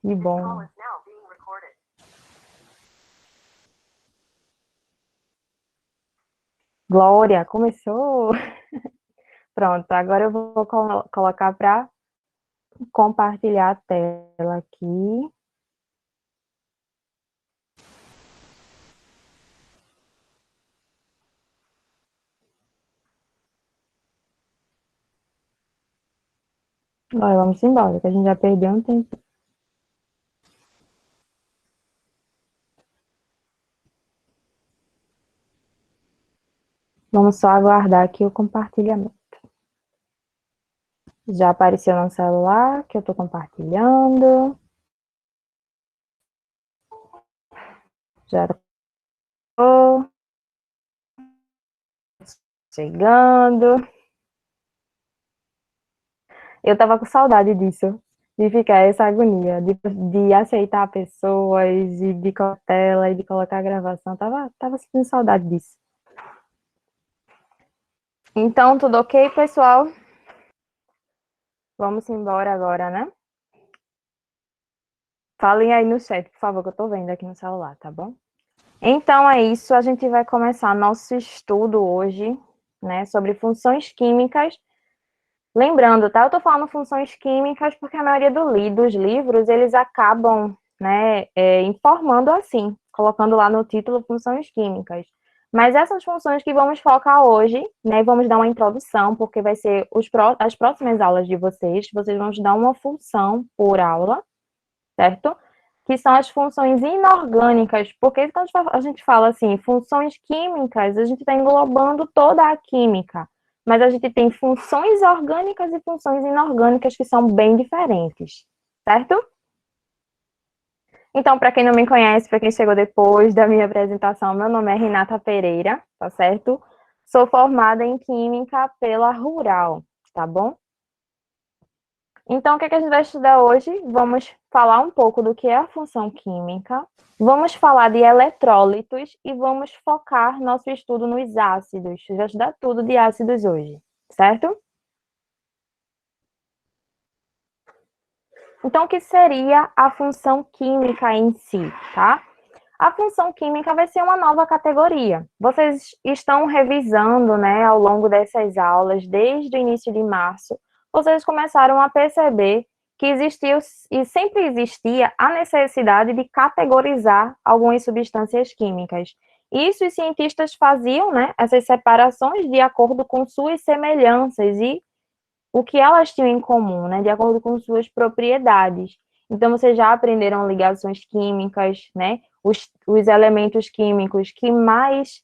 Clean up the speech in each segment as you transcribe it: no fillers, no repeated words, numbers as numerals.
Que bom. Glória, começou? Pronto, agora eu vou colocar para compartilhar a tela aqui. Agora vamos embora, que a gente já perdeu um tempo. Vamos só aguardar aqui o compartilhamento. Já apareceu no celular que eu estou compartilhando. Já estou chegando. Eu estava com saudade disso, de ficar essa agonia, de aceitar pessoas, e de colocar tela, e de colocar a gravação. Tava sentindo saudade disso. Então, tudo ok, pessoal? Vamos embora agora, né? Falem aí no chat, por favor, que eu tô vendo aqui no celular, tá bom? Então é isso, a gente vai começar nosso estudo hoje, né, sobre funções químicas. Lembrando, tá? Eu tô falando funções químicas porque a maioria dos livros, eles acabam, né, informando assim, colocando lá no título funções químicas. Mas essas funções que vamos focar hoje, né, vamos dar uma introdução, porque vai ser as próximas aulas de vocês vão estudar uma função por aula, certo? Que são as funções inorgânicas, porque quando a gente fala assim, funções químicas, a gente está englobando toda a química, mas a gente tem funções orgânicas e funções inorgânicas que são bem diferentes, certo? Então, para quem não me conhece, para quem chegou depois da minha apresentação, meu nome é Renata Pereira, tá certo? Sou formada em Química pela Rural, tá bom? Então, o que é que a gente vai estudar hoje? Vamos falar um pouco do que é a função química, vamos falar de eletrólitos e vamos focar nosso estudo nos ácidos. A gente vai estudar tudo de ácidos hoje, certo? Então, o que seria a função química em si, tá? A função química vai ser uma nova categoria. Vocês estão revisando, né, ao longo dessas aulas, desde o início de março, vocês começaram a perceber que existiu e sempre existia a necessidade de categorizar algumas substâncias químicas. Isso os cientistas faziam, né, essas separações de acordo com suas semelhanças e o que elas tinham em comum, né, de acordo com suas propriedades. Então, vocês já aprenderam ligações químicas, né, os elementos químicos que mais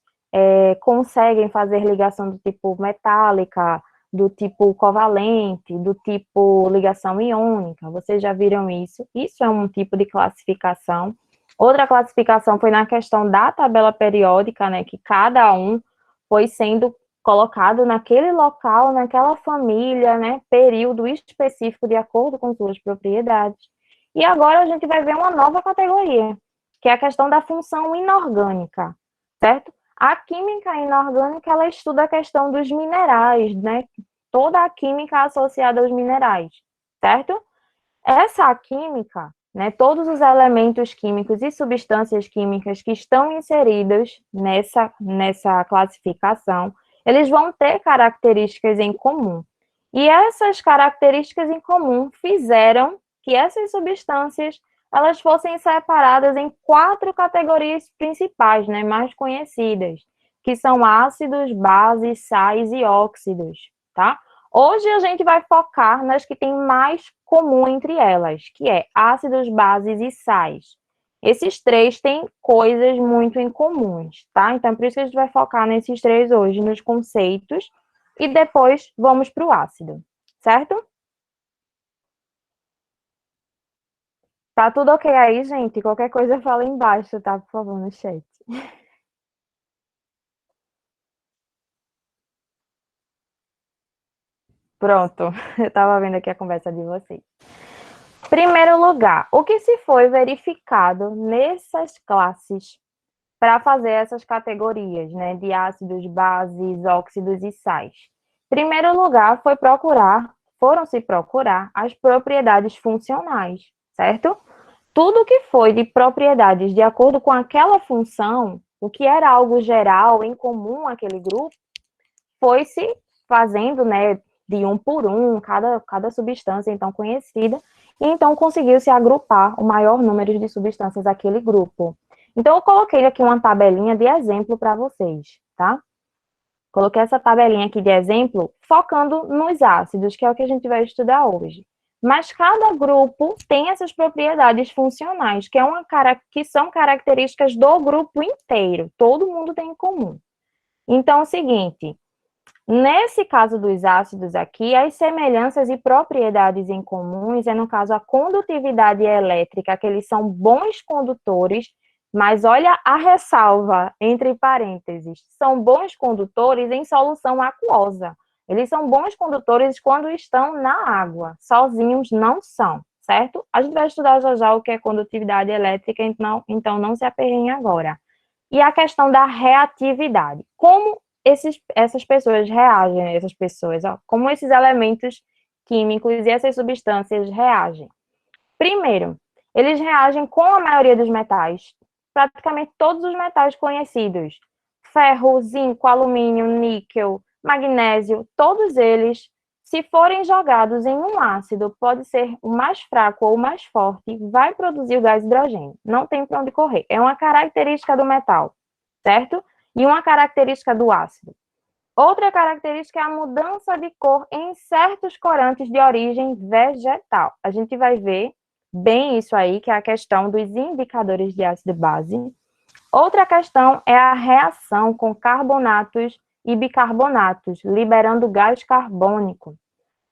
conseguem fazer ligação do tipo metálica, do tipo covalente, do tipo ligação iônica. Vocês já viram isso? Isso é um tipo de classificação. Outra classificação foi na questão da tabela periódica, né, que cada um foi sendo colocado naquele local, naquela família, né, período específico de acordo com suas propriedades. E agora a gente vai ver uma nova categoria, que é a questão da função inorgânica, certo? A química inorgânica, ela estuda a questão dos minerais, né? Toda a química associada aos minerais, certo? Essa química, né, todos os elementos químicos e substâncias químicas que estão inseridos nessa classificação, eles vão ter características em comum. E essas características em comum fizeram que essas substâncias elas fossem separadas em 4 categorias principais, né, mais conhecidas, que são ácidos, bases, sais e óxidos, tá? Hoje a gente vai focar nas que tem mais comum entre elas, que é ácidos, bases e sais. Esses 3 têm coisas muito em comuns, tá? Então, por isso que a gente vai focar nesses 3 hoje, nos conceitos, e depois vamos para o ácido, certo? Tá tudo ok aí, gente? Qualquer coisa fala embaixo, tá? Por favor, no chat. Pronto, eu estava vendo aqui a conversa de vocês. Primeiro lugar, o que se foi verificado nessas classes para fazer essas categorias, né, de ácidos, bases, óxidos e sais? Primeiro lugar, foram se procurar as propriedades funcionais, certo? tudo que foi de propriedades de acordo com aquela função, o que era algo geral, em comum àquele grupo, foi se fazendo, né, de um por um, cada substância então conhecida, e então conseguiu-se agrupar o maior número de substâncias daquele grupo. Então, eu coloquei aqui uma tabelinha de exemplo para vocês, tá? Coloquei essa tabelinha aqui de exemplo, focando nos ácidos, que é o que a gente vai estudar hoje. Mas cada grupo tem essas propriedades funcionais, que são características do grupo inteiro. Todo mundo tem em comum. Então, é o seguinte, nesse caso dos ácidos aqui, as semelhanças e propriedades em comuns é, no caso, a condutividade elétrica, que eles são bons condutores, mas olha a ressalva, entre parênteses, são bons condutores em solução aquosa. Eles são bons condutores quando estão na água, sozinhos não são, certo? A gente vai estudar já já o que é condutividade elétrica, então não se aperreiem agora. E a questão da reatividade. Como essas pessoas reagem, como esses elementos químicos e essas substâncias reagem. Primeiro, eles reagem com a maioria dos metais, praticamente todos os metais conhecidos, ferro, zinco, alumínio, níquel, magnésio, todos eles, se forem jogados em um ácido, pode ser o mais fraco ou o mais forte, vai produzir o gás hidrogênio. Não tem para onde correr. É uma característica do metal, certo? E uma característica do ácido. Outra característica é a mudança de cor em certos corantes de origem vegetal. A gente vai ver bem isso aí, que é a questão dos indicadores de ácido-base. Outra questão é a reação com carbonatos e bicarbonatos, liberando gás carbônico.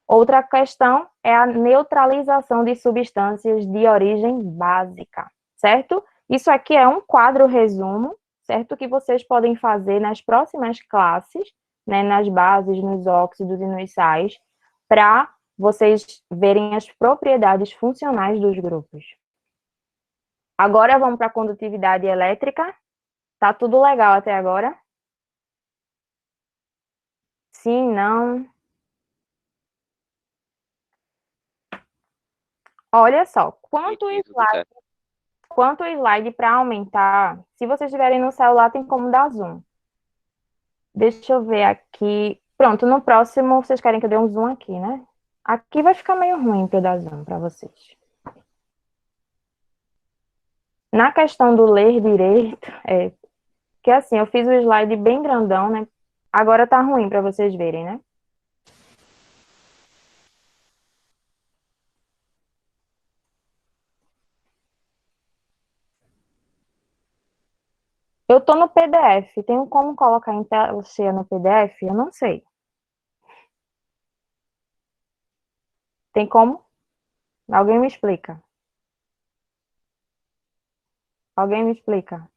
Outra questão é a neutralização de substâncias de origem básica, certo? Isso aqui é um quadro resumo, certo? Que vocês podem fazer nas próximas classes, né, nas bases, nos óxidos e nos sais, para vocês verem as propriedades funcionais dos grupos. Agora vamos para a condutividade elétrica. Tá tudo legal até agora? Sim, não? Olha só, quanto slide para aumentar, se vocês estiverem no celular, tem como dar zoom. Deixa eu ver aqui. Pronto, no próximo, vocês querem que eu dê um zoom aqui, né? Aqui vai ficar meio ruim para eu dar zoom para vocês. Na questão do ler direito, que assim, eu fiz o slide bem grandão, né? Agora tá ruim para vocês verem, né? Eu tô no PDF. Tem como colocar em tela cheia no PDF? Eu não sei. Tem como? Alguém me explica. Alguém me explica.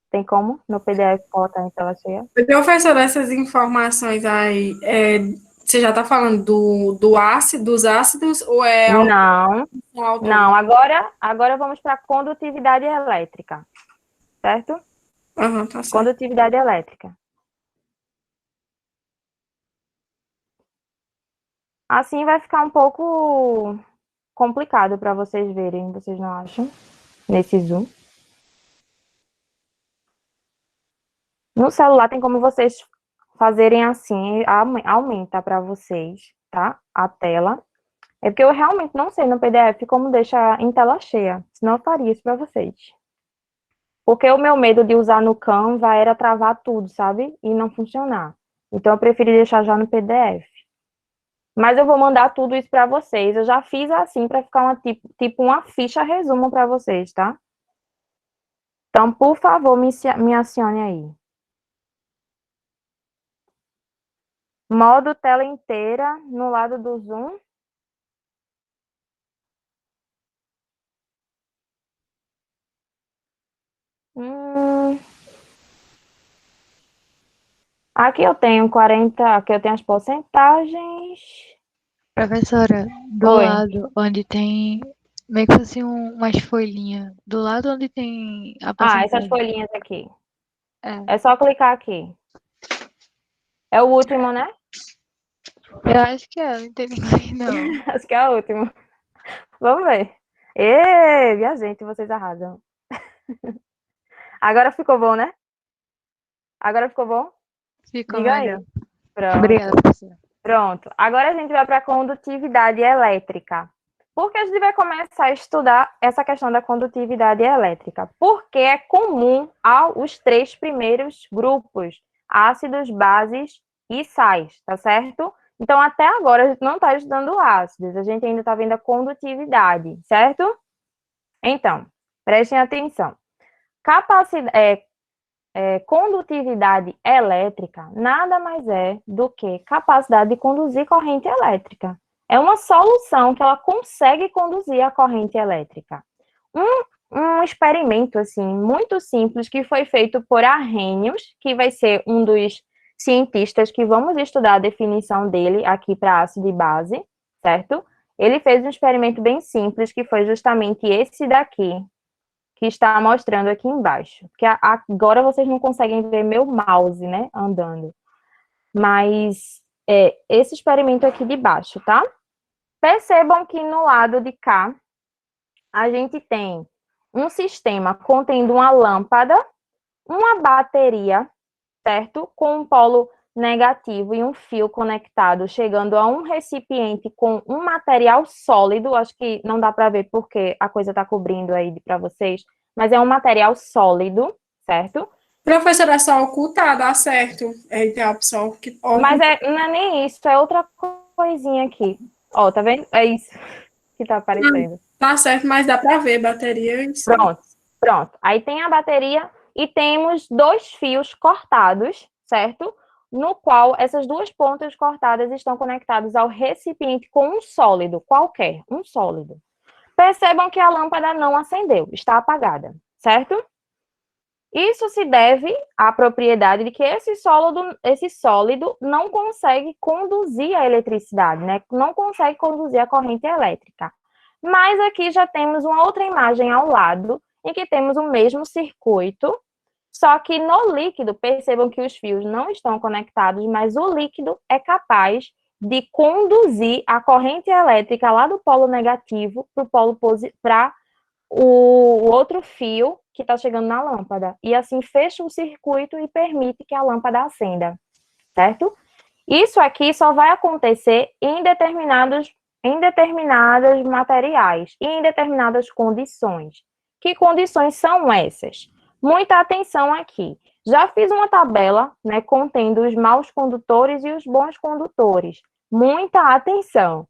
Tem como no PDF colocar em tela cheia? Professor, essas informações aí, você já está falando do ácido, dos ácidos, ou é algo Não, ao todo? não. Agora vamos para condutividade elétrica, certo? Aham, tá certo. Condutividade elétrica. Assim vai ficar um pouco complicado para vocês verem, vocês não acham? Nesse zoom. No celular tem como vocês fazerem assim, aumenta para vocês, tá? A tela. É porque eu realmente não sei no PDF como deixar em tela cheia, senão eu faria isso para vocês. Porque o meu medo de usar no Canva era travar tudo, sabe? E não funcionar. Então eu preferi deixar já no PDF. Mas eu vou mandar tudo isso para vocês. Eu já fiz assim para ficar tipo uma ficha resumo para vocês, tá? Então, por favor, me acione aí. Modo tela inteira no lado do Zoom. Hum, aqui eu tenho 40, aqui eu tenho as porcentagens. Professora, do Oi. lado onde tem meio que fosse umas folhinhas, do lado onde tem a Ah, essas porcentagem. folhinhas aqui. É, É só clicar aqui. É o último, né? eu acho que é, não entendi mais não. Acho que é o último. Vamos ver. Ê, minha gente, vocês arrasam. Agora ficou bom, né? Agora ficou bom? Ficou Diga melhor. aí. Pronto. Obrigada, professora. Pronto. Agora a gente vai para a condutividade elétrica. Por que a gente vai começar a estudar essa questão da condutividade elétrica? Porque é comum aos três primeiros grupos, ácidos, bases e sais, tá certo? Então, até agora, a gente não está estudando ácidos, a gente ainda está vendo a condutividade, certo? Então, prestem atenção. Condutividade elétrica nada mais é do que capacidade de conduzir corrente elétrica. É uma solução que ela consegue conduzir a corrente elétrica. Um experimento, assim, muito simples, que foi feito por Arrhenius, que vai ser um dos cientistas que vamos estudar a definição dele aqui para ácido e base, certo? Ele fez um experimento bem simples, que foi justamente esse daqui, que está mostrando aqui embaixo. Que agora vocês não conseguem ver meu mouse, né, andando. Mas esse experimento aqui de baixo, tá? Percebam que no lado de cá, a gente tem um sistema contendo uma lâmpada, uma bateria, certo? Com um polo negativo e um fio conectado, chegando a um recipiente com um material sólido. Acho que não dá para ver porque a coisa está cobrindo aí para vocês, mas é um material sólido, certo? Professora, é só ocultar, dá certo. É ideal, pessoal. Mas não é nem isso, é outra coisinha aqui. Ó, tá vendo? É isso que tá aparecendo. Tá certo, mas dá para ver bateria em si. Pronto, pronto. Aí tem a bateria e temos dois fios cortados, certo? No qual essas duas pontas cortadas estão conectadas ao recipiente com um sólido, qualquer, um sólido. Percebam que a lâmpada não acendeu, está apagada, certo? Isso se deve à propriedade de que esse sólido não consegue conduzir a eletricidade, né? Não consegue conduzir a corrente elétrica. Mas aqui já temos uma outra imagem ao lado, em que temos o mesmo circuito, só que no líquido, percebam que os fios não estão conectados, mas o líquido é capaz de conduzir a corrente elétrica lá do polo negativo para o outro fio que está chegando na lâmpada. E assim fecha o circuito e permite que a lâmpada acenda, certo? Isso aqui só vai acontecer em determinados materiais e em determinadas condições. Que condições são essas? Muita atenção aqui. Já fiz uma tabela, né, contendo os maus condutores e os bons condutores. Muita atenção.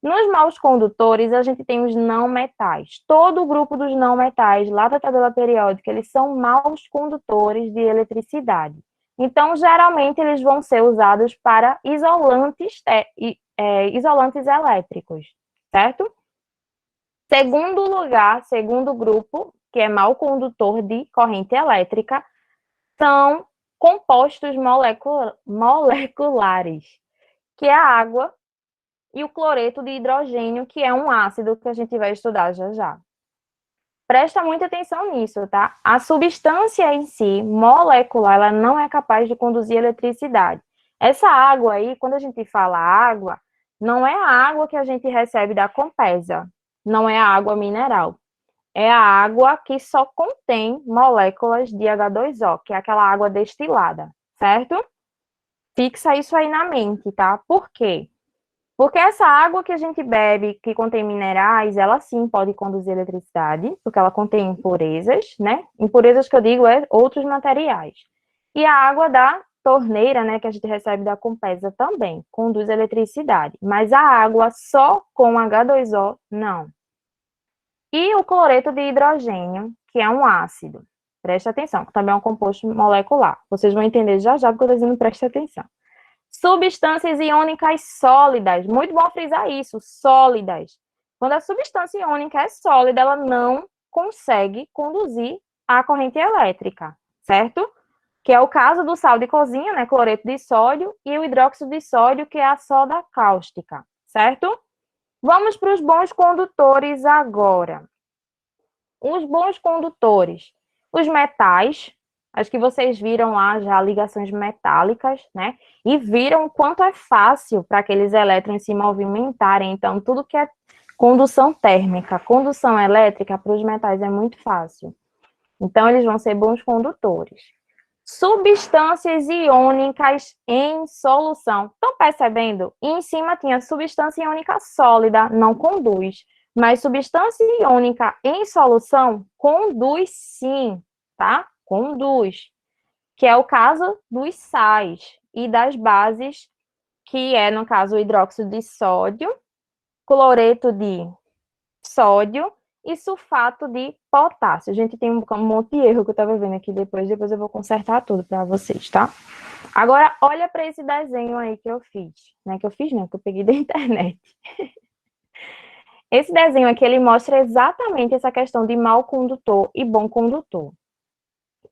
Nos maus condutores, a gente tem os não metais. Todo o grupo dos não metais, lá da tabela periódica, eles são maus condutores de eletricidade. Então, geralmente, eles vão ser usados para isolantes elétricos, certo? Segundo lugar, segundo grupo, que é mau condutor de corrente elétrica, são compostos moleculares, que é a água e o cloreto de hidrogênio, que é um ácido que a gente vai estudar já já. Presta muita atenção nisso, tá? A substância em si, molecular, ela não é capaz de conduzir eletricidade. Essa água aí, quando a gente fala água, não é a água que a gente recebe da Compesa, não é a água mineral. É a água que só contém moléculas de H2O, que é aquela água destilada, certo? Fixa isso aí na mente, tá? Por quê? Porque essa água que a gente bebe, que contém minerais, ela sim pode conduzir eletricidade, porque ela contém impurezas, né? Impurezas que eu digo é outros materiais. E a água da torneira, né, que a gente recebe da Compesa também, conduz eletricidade. Mas a água só com H2O, não. E o cloreto de hidrogênio, que é um ácido. Preste atenção, que também é um composto molecular. Vocês vão entender já já, porque eu estou dizendo preste atenção. Substâncias iônicas sólidas. Muito bom frisar isso, sólidas. Quando a substância iônica é sólida, ela não consegue conduzir a corrente elétrica, certo? Que é o caso do sal de cozinha, né, cloreto de sódio, e o hidróxido de sódio, que é a soda cáustica, certo? Vamos para os bons condutores agora. Os bons condutores. Os metais, acho que vocês viram lá já ligações metálicas, né? E viram o quanto é fácil para aqueles elétrons se movimentarem. Então, tudo que é Condução térmica, condução elétrica para os metais é muito fácil. Então, eles vão ser bons condutores. Substâncias iônicas em solução. Estão percebendo? E em cima tinha substância iônica sólida, não conduz. Mas substância iônica em solução conduz sim, tá? Conduz. Que é o caso dos sais e das bases, que é, no caso, o hidróxido de sódio, cloreto de sódio e sulfato de potássio. A gente tem um monte de erro que eu estava vendo aqui depois eu vou consertar tudo para vocês, tá? Agora, olha para esse desenho aí que eu fiz. Não é que eu fiz, não, que eu peguei da internet. Esse desenho aqui, ele mostra exatamente essa questão de mau condutor e bom condutor.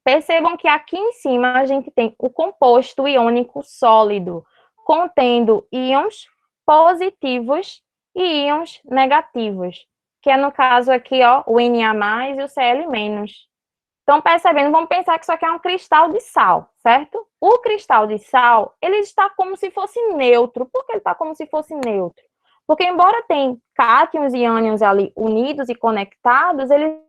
Percebam que aqui em cima a gente tem o composto iônico sólido, contendo íons positivos e íons negativos, que é no caso aqui, ó, o Na+ e o Cl-. Então, percebendo, vamos pensar que isso aqui é um cristal de sal, certo? O cristal de sal, ele está como se fosse neutro. Por que ele está como se fosse neutro? Porque embora tenha cátions e ânions ali unidos e conectados, ele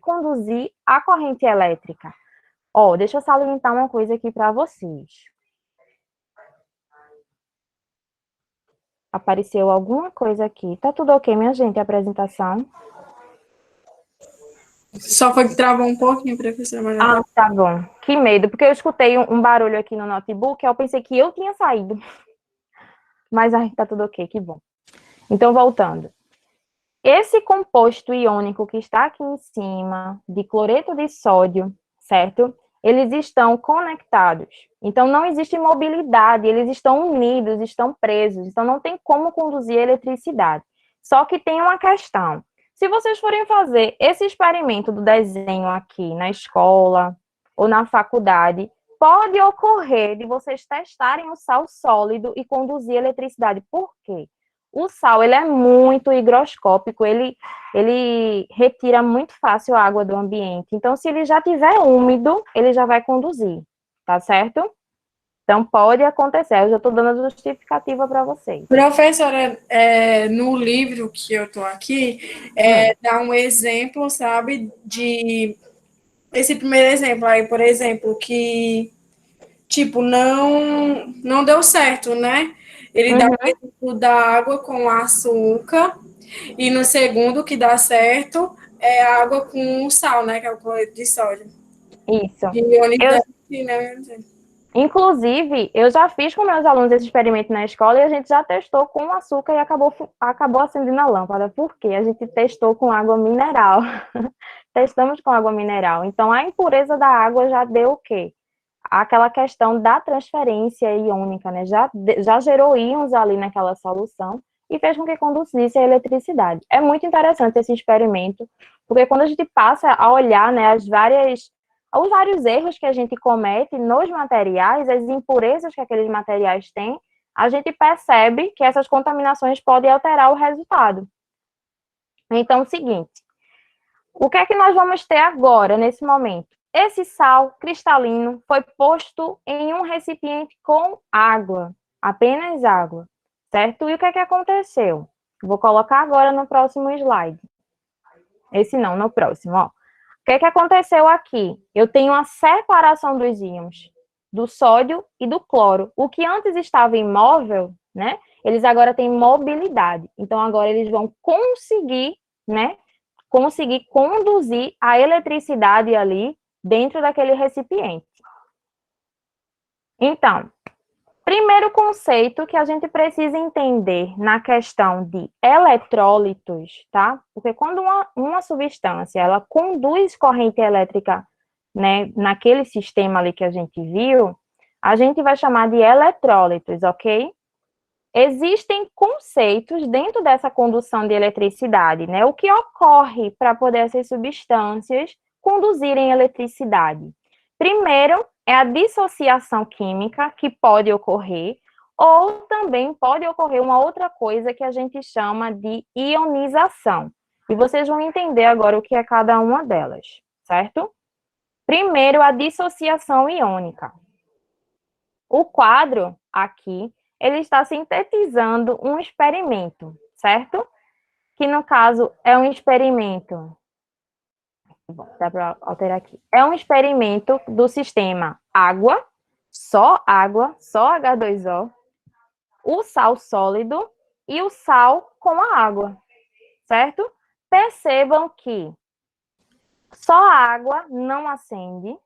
conduzir a corrente elétrica. Ó, deixa eu salientar uma coisa aqui para vocês. Apareceu alguma coisa aqui. Tá tudo ok, minha gente, a apresentação? Só foi que travou um pouquinho, professora, mas Ah, tá bom. Que medo, porque eu escutei um barulho aqui no notebook, eu pensei que eu tinha saído. Mas aí tá tudo ok, que bom. Então, voltando. Esse composto iônico que está aqui em cima, de cloreto de sódio, certo? Eles estão conectados. Então, não existe mobilidade, eles estão unidos, estão presos. Então, não tem como conduzir eletricidade. Só que tem uma questão. Se vocês forem fazer esse experimento do desenho aqui na escola ou na faculdade, pode ocorrer de vocês testarem o sal sólido e conduzir eletricidade. Por quê? O sal, ele é muito higroscópico, ele retira muito fácil a água do ambiente. Então, se ele já tiver úmido, ele já vai conduzir, tá certo? Então, pode acontecer. Eu já estou dando a justificativa para vocês. professora, no livro que eu tô aqui, dá um exemplo, sabe, de esse primeiro exemplo aí, por exemplo, que tipo não deu certo, né? Ele dá o exemplo da água com açúcar e no segundo que dá certo é a água com sal, né? Que é o cloreto de sódio. Isso. De ionizante, né? Inclusive, eu já fiz com meus alunos esse experimento na escola e a gente já testou com açúcar e acabou acendendo a lâmpada. Por quê? A gente testou com água mineral. Testamos com água mineral. Então, a impureza da água já deu o quê? Aquela questão da transferência iônica, né? Já gerou íons ali naquela solução e fez com que conduzisse a eletricidade. É muito interessante esse experimento, porque quando a gente passa a olhar, né, os vários erros que a gente comete nos materiais, as impurezas que aqueles materiais têm, a gente percebe que essas contaminações podem alterar o resultado. Então, é o seguinte, o que é que nós vamos ter agora, nesse momento? Esse sal cristalino foi posto em um recipiente com água, apenas água, certo? E o que é que aconteceu? Vou colocar agora no próximo slide. Esse não, no próximo, ó. O que é que aconteceu aqui? Eu tenho a separação dos íons, do sódio e do cloro. O que antes estava imóvel, né? Eles agora têm mobilidade. Então, agora eles vão conseguir, né? Conseguir conduzir a eletricidade ali dentro daquele recipiente. Então, primeiro conceito que a gente precisa entender na questão de eletrólitos, tá? Porque quando uma substância, ela conduz corrente elétrica, né, naquele sistema ali que a gente viu, a gente vai chamar de eletrólitos, ok? Existem conceitos dentro dessa condução de eletricidade, né? O que ocorre para poder essas substâncias conduzirem eletricidade? Primeiro, é a dissociação química que pode ocorrer, ou também pode ocorrer uma outra coisa que a gente chama de ionização. E vocês vão entender agora o que é cada uma delas, certo? Primeiro, a dissociação iônica. O quadro aqui, ele está sintetizando um experimento, certo? Que no caso é um experimento. Bom, dá para alterar aqui. É um experimento do sistema água, só H2O, o sal sólido e o sal com a água, certo? Percebam que só a água não acende,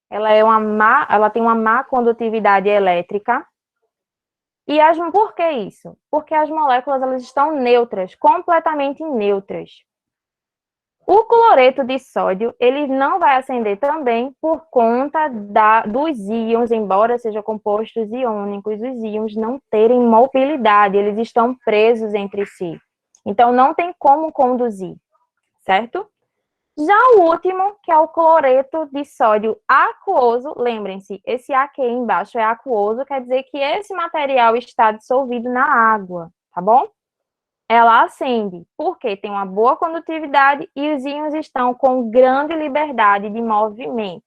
ela tem uma má condutividade elétrica. Por que isso? Porque as moléculas elas estão neutras, completamente neutras. O cloreto de sódio, ele não vai acender também por conta dos íons, embora sejam compostos iônicos, os íons não terem mobilidade, eles estão presos entre si. Então, não tem como conduzir, certo? Já o último, que é o cloreto de sódio aquoso, lembrem-se, esse aqui embaixo é aquoso, quer dizer que esse material está dissolvido na água, tá bom? Ela acende, porque tem uma boa condutividade e os íons estão com grande liberdade de movimento.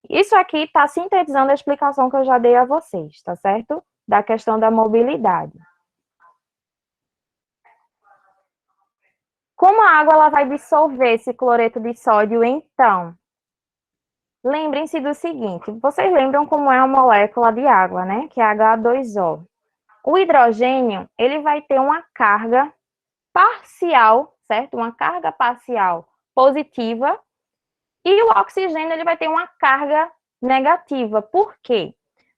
Isso aqui está sintetizando a explicação que eu já dei a vocês, tá certo? Da questão da mobilidade. Como a água ela vai dissolver esse cloreto de sódio, então? Lembrem-se do seguinte, vocês lembram como é a molécula de água, né? Que é H2O. O hidrogênio, ele vai ter uma carga parcial, certo? Uma carga parcial positiva, e o oxigênio ele vai ter uma carga negativa. Por quê?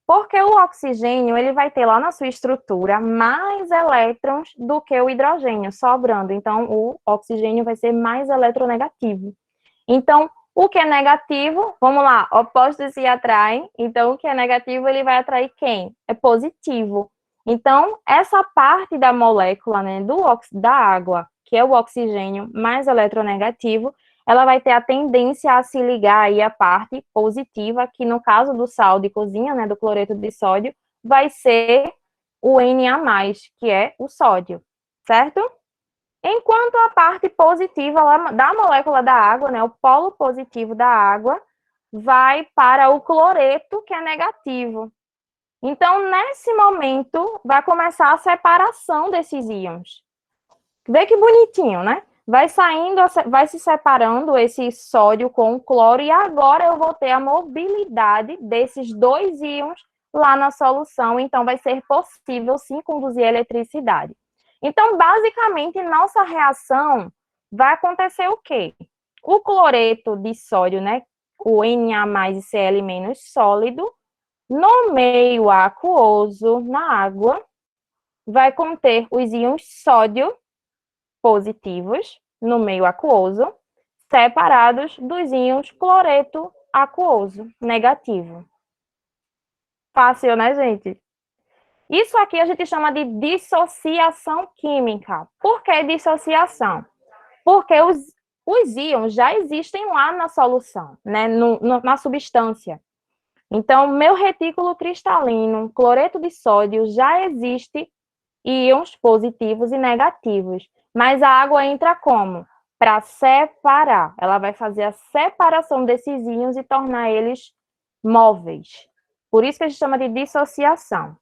Porque o oxigênio ele vai ter lá na sua estrutura mais elétrons do que o hidrogênio, sobrando. Então, o oxigênio vai ser mais eletronegativo. Então, o que é negativo, vamos lá, opostos se atraem. Então, o que é negativo, ele vai atrair quem? É positivo. Então, essa parte da molécula, né, da água, que é o oxigênio mais eletronegativo, ela vai ter a tendência a se ligar aí à parte positiva, que no caso do sal de cozinha, né, do cloreto de sódio, vai ser o Na+, que é o sódio, certo? Enquanto a parte positiva da molécula da água, né, o polo positivo da água, vai para o cloreto, que é negativo. Então, nesse momento, vai começar a separação desses íons. Vê que bonitinho, né? Vai saindo, vai se separando esse sódio com o cloro, e agora eu vou ter a mobilidade desses dois íons lá na solução, então vai ser possível sim conduzir eletricidade. Então, basicamente, nossa reação vai acontecer o quê? O cloreto de sódio, né, o Na e Cl- sólido, no meio aquoso, na água, vai conter os íons sódio positivos no meio aquoso, separados dos íons cloreto aquoso negativo. Fácil, né, gente? Isso aqui a gente chama de dissociação química. Por que dissociação? Porque os íons já existem lá na solução, né, na substância. Então, meu retículo cristalino, cloreto de sódio, já existe íons positivos e negativos. Mas a água entra como? Para separar. Ela vai fazer a separação desses íons e tornar eles móveis. Por isso que a gente chama de dissociação.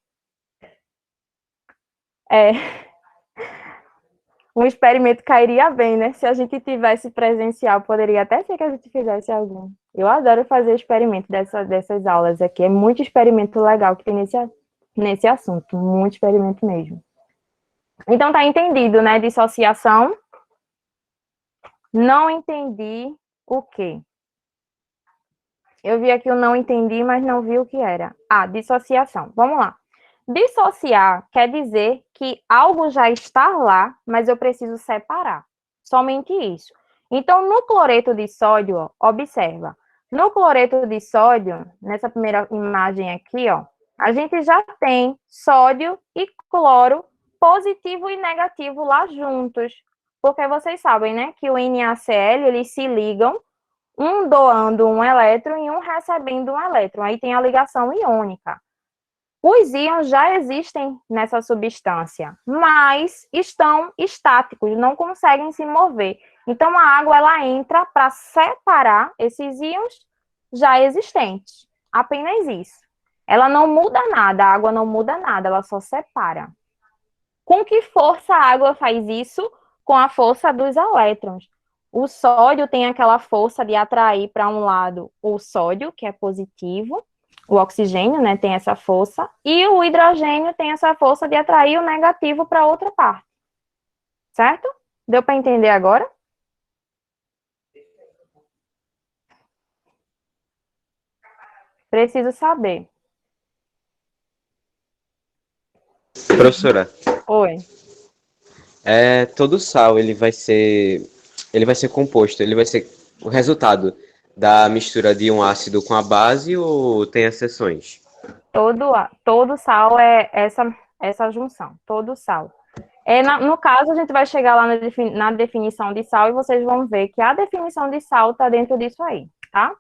Um experimento cairia bem, né? Se a gente tivesse presencial, poderia até ser que a gente fizesse algum. Eu adoro fazer experimento dessas aulas aqui. É muito experimento legal que tem nesse assunto. Muito experimento mesmo. Então, tá entendido, né? Dissociação. Não entendi o quê? Eu vi aqui o não entendi, mas não vi o que era. Dissociação. Vamos lá. Dissociar quer dizer que algo já está lá, mas eu preciso separar. Somente isso. Então, no cloreto de sódio, ó, observa. No cloreto de sódio, nessa primeira imagem aqui, ó, a gente já tem sódio e cloro positivo e negativo lá juntos. Porque vocês sabem, né, que o NaCl, eles se ligam, um doando um elétron e um recebendo um elétron. Aí tem a ligação iônica. Os íons já existem nessa substância, mas estão estáticos, não conseguem se mover. Então, a água ela entra para separar esses íons já existentes. Apenas isso. Ela não muda nada, a água não muda nada, ela só separa. Com que força a água faz isso? Com a força dos elétrons. O sódio tem aquela força de atrair para um lado o sódio, que é positivo, o oxigênio, né, tem essa força, e o hidrogênio tem essa força de atrair o negativo para outra parte. Certo? Deu para entender agora? Preciso saber. Professora, Oi. todo sal ele vai ser composto, ele vai ser o resultado da mistura de um ácido com a base ou tem exceções? Todo sal é essa junção, todo sal. No caso, a gente vai chegar lá na definição de sal e vocês vão ver que a definição de sal está dentro disso aí, tá?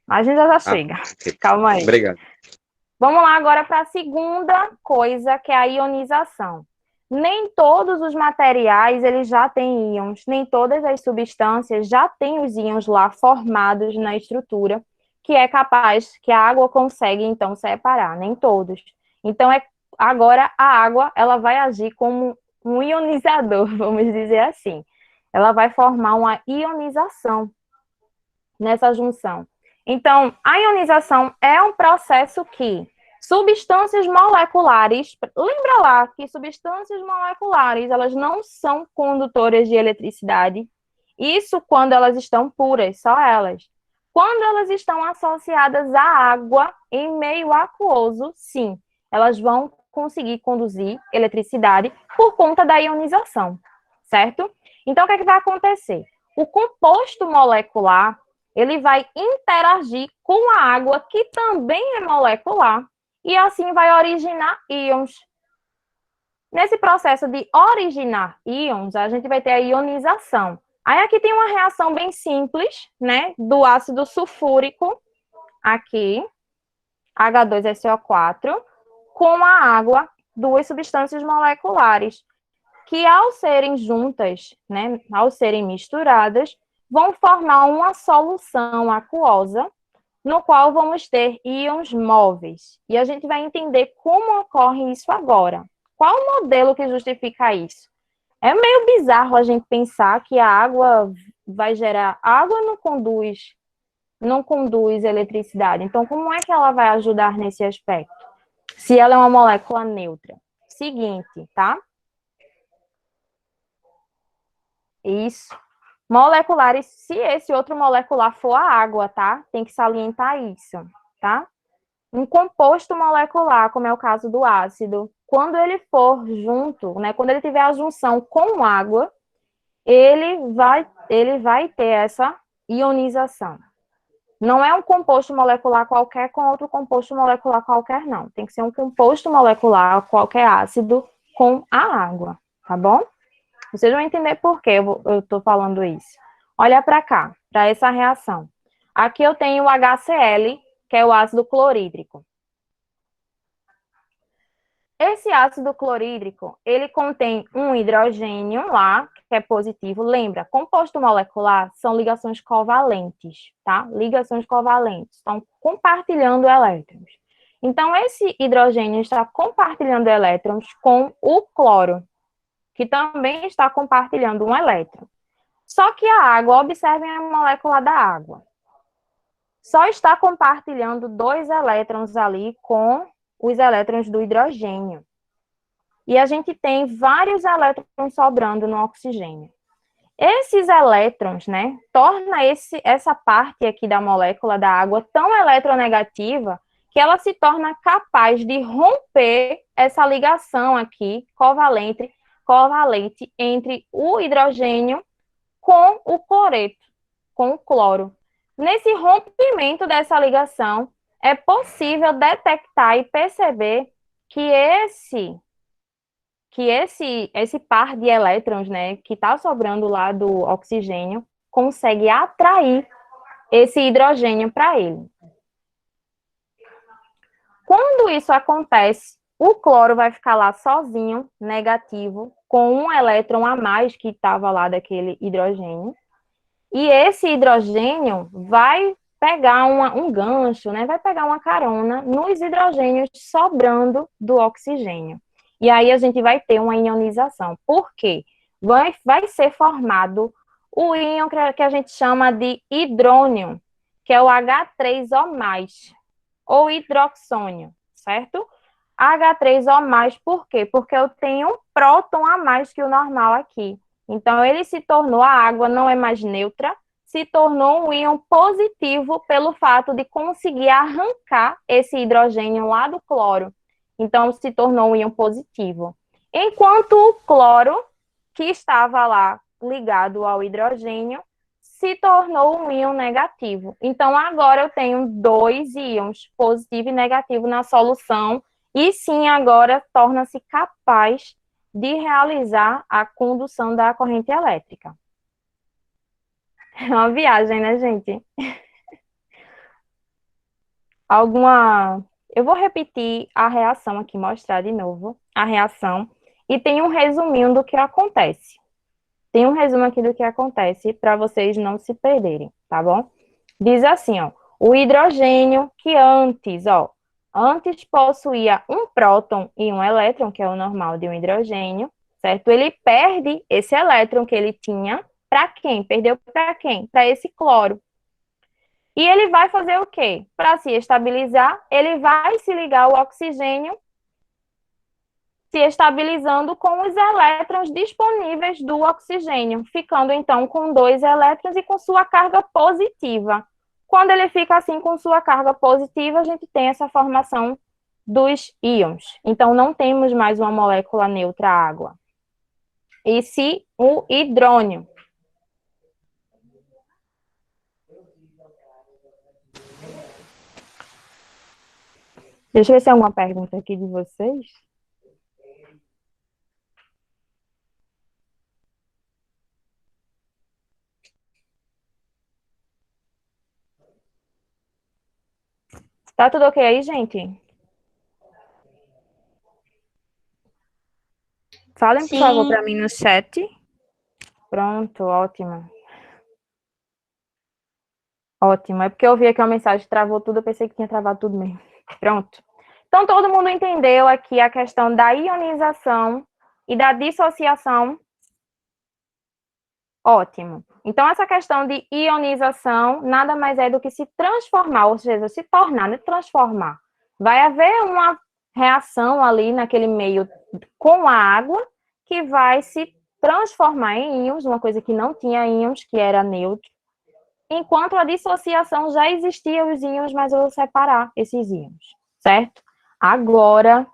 A gente já Ah, chega. ok. Calma aí. Obrigado. Vamos lá agora para a segunda coisa, que é a ionização. Nem todos os materiais eles já têm íons, nem todas as substâncias já têm os íons lá formados na estrutura, que é capaz, que a água consegue então separar, nem todos. Então agora a água ela vai agir como um ionizador, vamos dizer assim. Ela vai formar uma ionização nessa junção. Então, a ionização é um processo que substâncias moleculares, lembra lá que substâncias moleculares, elas não são condutoras de eletricidade, isso quando elas estão puras, só elas. Quando elas estão associadas à água em meio aquoso, sim, elas vão conseguir conduzir eletricidade por conta da ionização, certo? Então, o que é que vai acontecer? O composto molecular, ele vai interagir com a água, que também é molecular, e assim vai originar íons. Nesse processo de originar íons, a gente vai ter a ionização. Aí aqui tem uma reação bem simples, né, do ácido sulfúrico, aqui, H2SO4, com a água, duas substâncias moleculares, que ao serem juntas, né, ao serem misturadas, vão formar uma solução aquosa, no qual vamos ter íons móveis. E a gente vai entender como ocorre isso agora. Qual o modelo que justifica isso? É meio bizarro a gente pensar que a água vai gerar... A água não conduz eletricidade. Então, como é que ela vai ajudar nesse aspecto? Se ela é uma molécula neutra. Seguinte, tá? Isso. Moleculares, se esse outro molecular for a água, tá? Tem que salientar isso, tá? Um composto molecular, como é o caso do ácido, quando ele for junto, né? Quando ele tiver a junção com água, ele vai ter essa ionização. Não é um composto molecular qualquer com outro composto molecular qualquer, não. Tem que ser um composto molecular, qualquer ácido, com a água, tá bom? Vocês vão entender por que eu estou falando isso. Olha para cá, para essa reação. Aqui eu tenho o HCl, que é o ácido clorídrico. Esse ácido clorídrico, ele contém um hidrogênio lá, que é positivo. Lembra, composto molecular são ligações covalentes, tá? Ligações covalentes, estão compartilhando elétrons. Então, esse hidrogênio está compartilhando elétrons com o cloro, que também está compartilhando um elétron. Só que a água, observem a molécula da água, só está compartilhando 2 elétrons ali com os elétrons do hidrogênio. E a gente tem vários elétrons sobrando no oxigênio. Esses elétrons, né, torna essa parte aqui da molécula da água tão eletronegativa que ela se torna capaz de romper essa ligação aqui covalente entre o hidrogênio com o cloreto, com o cloro. Nesse rompimento dessa ligação, é possível detectar e perceber que esse par de elétrons, né, que está sobrando lá do oxigênio, consegue atrair esse hidrogênio para ele. Quando isso acontece, o cloro vai ficar lá sozinho, negativo, com um elétron a mais que estava lá daquele hidrogênio. E esse hidrogênio vai pegar um gancho, né? Vai pegar uma carona nos hidrogênios sobrando do oxigênio. E aí a gente vai ter uma ionização. Por quê? Vai ser formado o íon que a gente chama de hidrônio, que é o H3O+, ou hidroxônio, certo? H3O+, por quê? Porque eu tenho um próton a mais que o normal aqui. Então, ele se tornou, a água não é mais neutra, se tornou um íon positivo pelo fato de conseguir arrancar esse hidrogênio lá do cloro. Então, se tornou um íon positivo. Enquanto o cloro, que estava lá ligado ao hidrogênio, se tornou um íon negativo. Então, agora eu tenho dois íons, positivo e negativo, na solução, e sim, agora torna-se capaz de realizar a condução da corrente elétrica. É uma viagem, né, gente? Eu vou repetir a reação aqui, mostrar de novo a reação, e tem um resuminho do que acontece. Tem um resumo aqui do que acontece para vocês não se perderem, tá bom? Diz assim, ó, o hidrogênio que antes possuía um próton e um elétron, que é o normal de um hidrogênio, certo? Ele perde esse elétron que ele tinha para quem? Perdeu para quem? Para esse cloro. E ele vai fazer o quê? Para se estabilizar, ele vai se ligar ao oxigênio, se estabilizando com os elétrons disponíveis do oxigênio, ficando então com 2 elétrons e com sua carga positiva. Quando ele fica assim com sua carga positiva, a gente tem essa formação dos íons. Então, não temos mais uma molécula neutra água. E sim o hidrônio. Deixa eu ver se tem alguma pergunta aqui de vocês. Tá tudo ok aí, gente? Falem, por favor, para mim no chat. Pronto, ótimo. Ótimo. É porque eu vi aqui uma mensagem, travou tudo, eu pensei que tinha travado tudo mesmo. Pronto. Então, todo mundo entendeu aqui a questão da ionização e da dissociação? Ótimo. Então, essa questão de ionização nada mais é do que se transformar, ou seja, se tornar, não é transformar. Vai haver uma reação ali naquele meio com a água que vai se transformar em íons, uma coisa que não tinha íons, que era neutro. Enquanto a dissociação já existia os íons, mas eu vou separar esses íons, certo? Agora,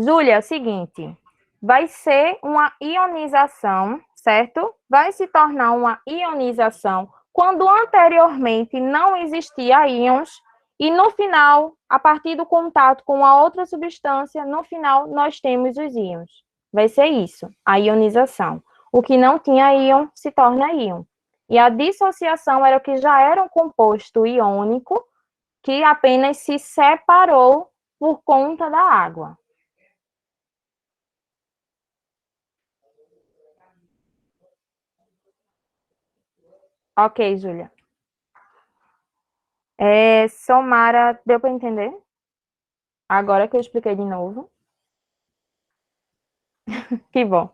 Júlia, é o seguinte, vai ser uma ionização, certo? Vai se tornar uma ionização quando anteriormente não existia íons e no final, a partir do contato com a outra substância, no final nós temos os íons. Vai ser isso, a ionização. O que não tinha íon se torna íon. E a dissociação era o que já era um composto iônico que apenas se separou por conta da água. Ok, Júlia. Somara, deu para entender? Agora que eu expliquei de novo. Que bom.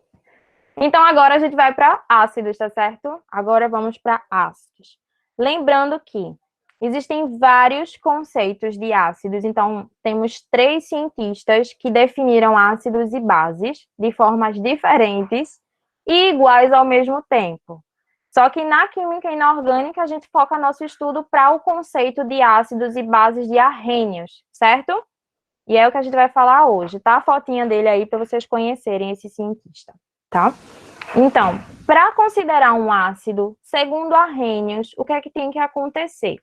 Então, agora a gente vai para ácidos, tá certo? Agora vamos para ácidos. Lembrando que existem vários conceitos de ácidos, então temos 3 cientistas que definiram ácidos e bases de formas diferentes e iguais ao mesmo tempo. Só que na química inorgânica a gente foca nosso estudo para o conceito de ácidos e bases de arrênios, certo? E é o que a gente vai falar hoje, tá? A fotinha dele aí para vocês conhecerem esse cientista, tá? Então, para considerar um ácido, segundo Arrhenius, o que é que tem que acontecer?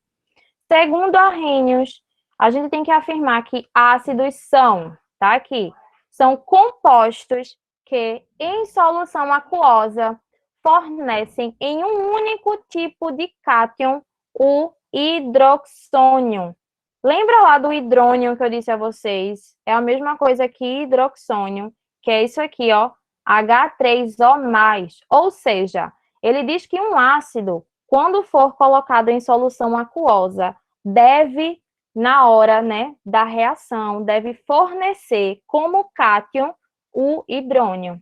Segundo Arrhenius, a gente tem que afirmar que ácidos são, tá aqui, são compostos que, em solução aquosa, fornecem em um único tipo de cátion o hidroxônio. Lembra lá do hidrônio que eu disse a vocês? É a mesma coisa que hidroxônio, que é isso aqui, ó, H3O+. Ou seja, ele diz que um ácido, quando for colocado em solução aquosa, deve, na hora, né, da reação, deve fornecer como cátion o hidrônio.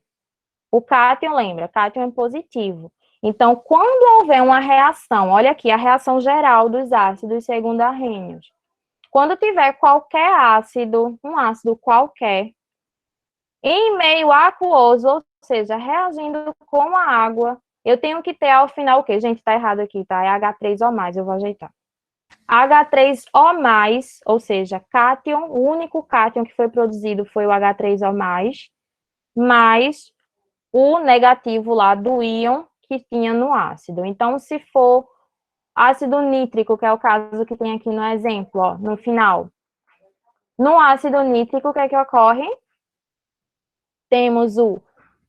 O cátion, lembra, cátion é positivo. Então, quando houver uma reação, olha aqui, a reação geral dos ácidos segundo Arrhenius. Quando tiver qualquer ácido, um ácido qualquer, em meio aquoso, ou seja, reagindo com a água, eu tenho que ter ao final o quê? Gente, tá errado aqui, tá? É H3O+, eu vou ajeitar. H3O+, ou seja, cátion, o único cátion que foi produzido foi o H3O+, mais o negativo lá do íon que tinha no ácido. Então, se for ácido nítrico, que é o caso que tem aqui no exemplo, ó, no final. No ácido nítrico, o que é que ocorre? Temos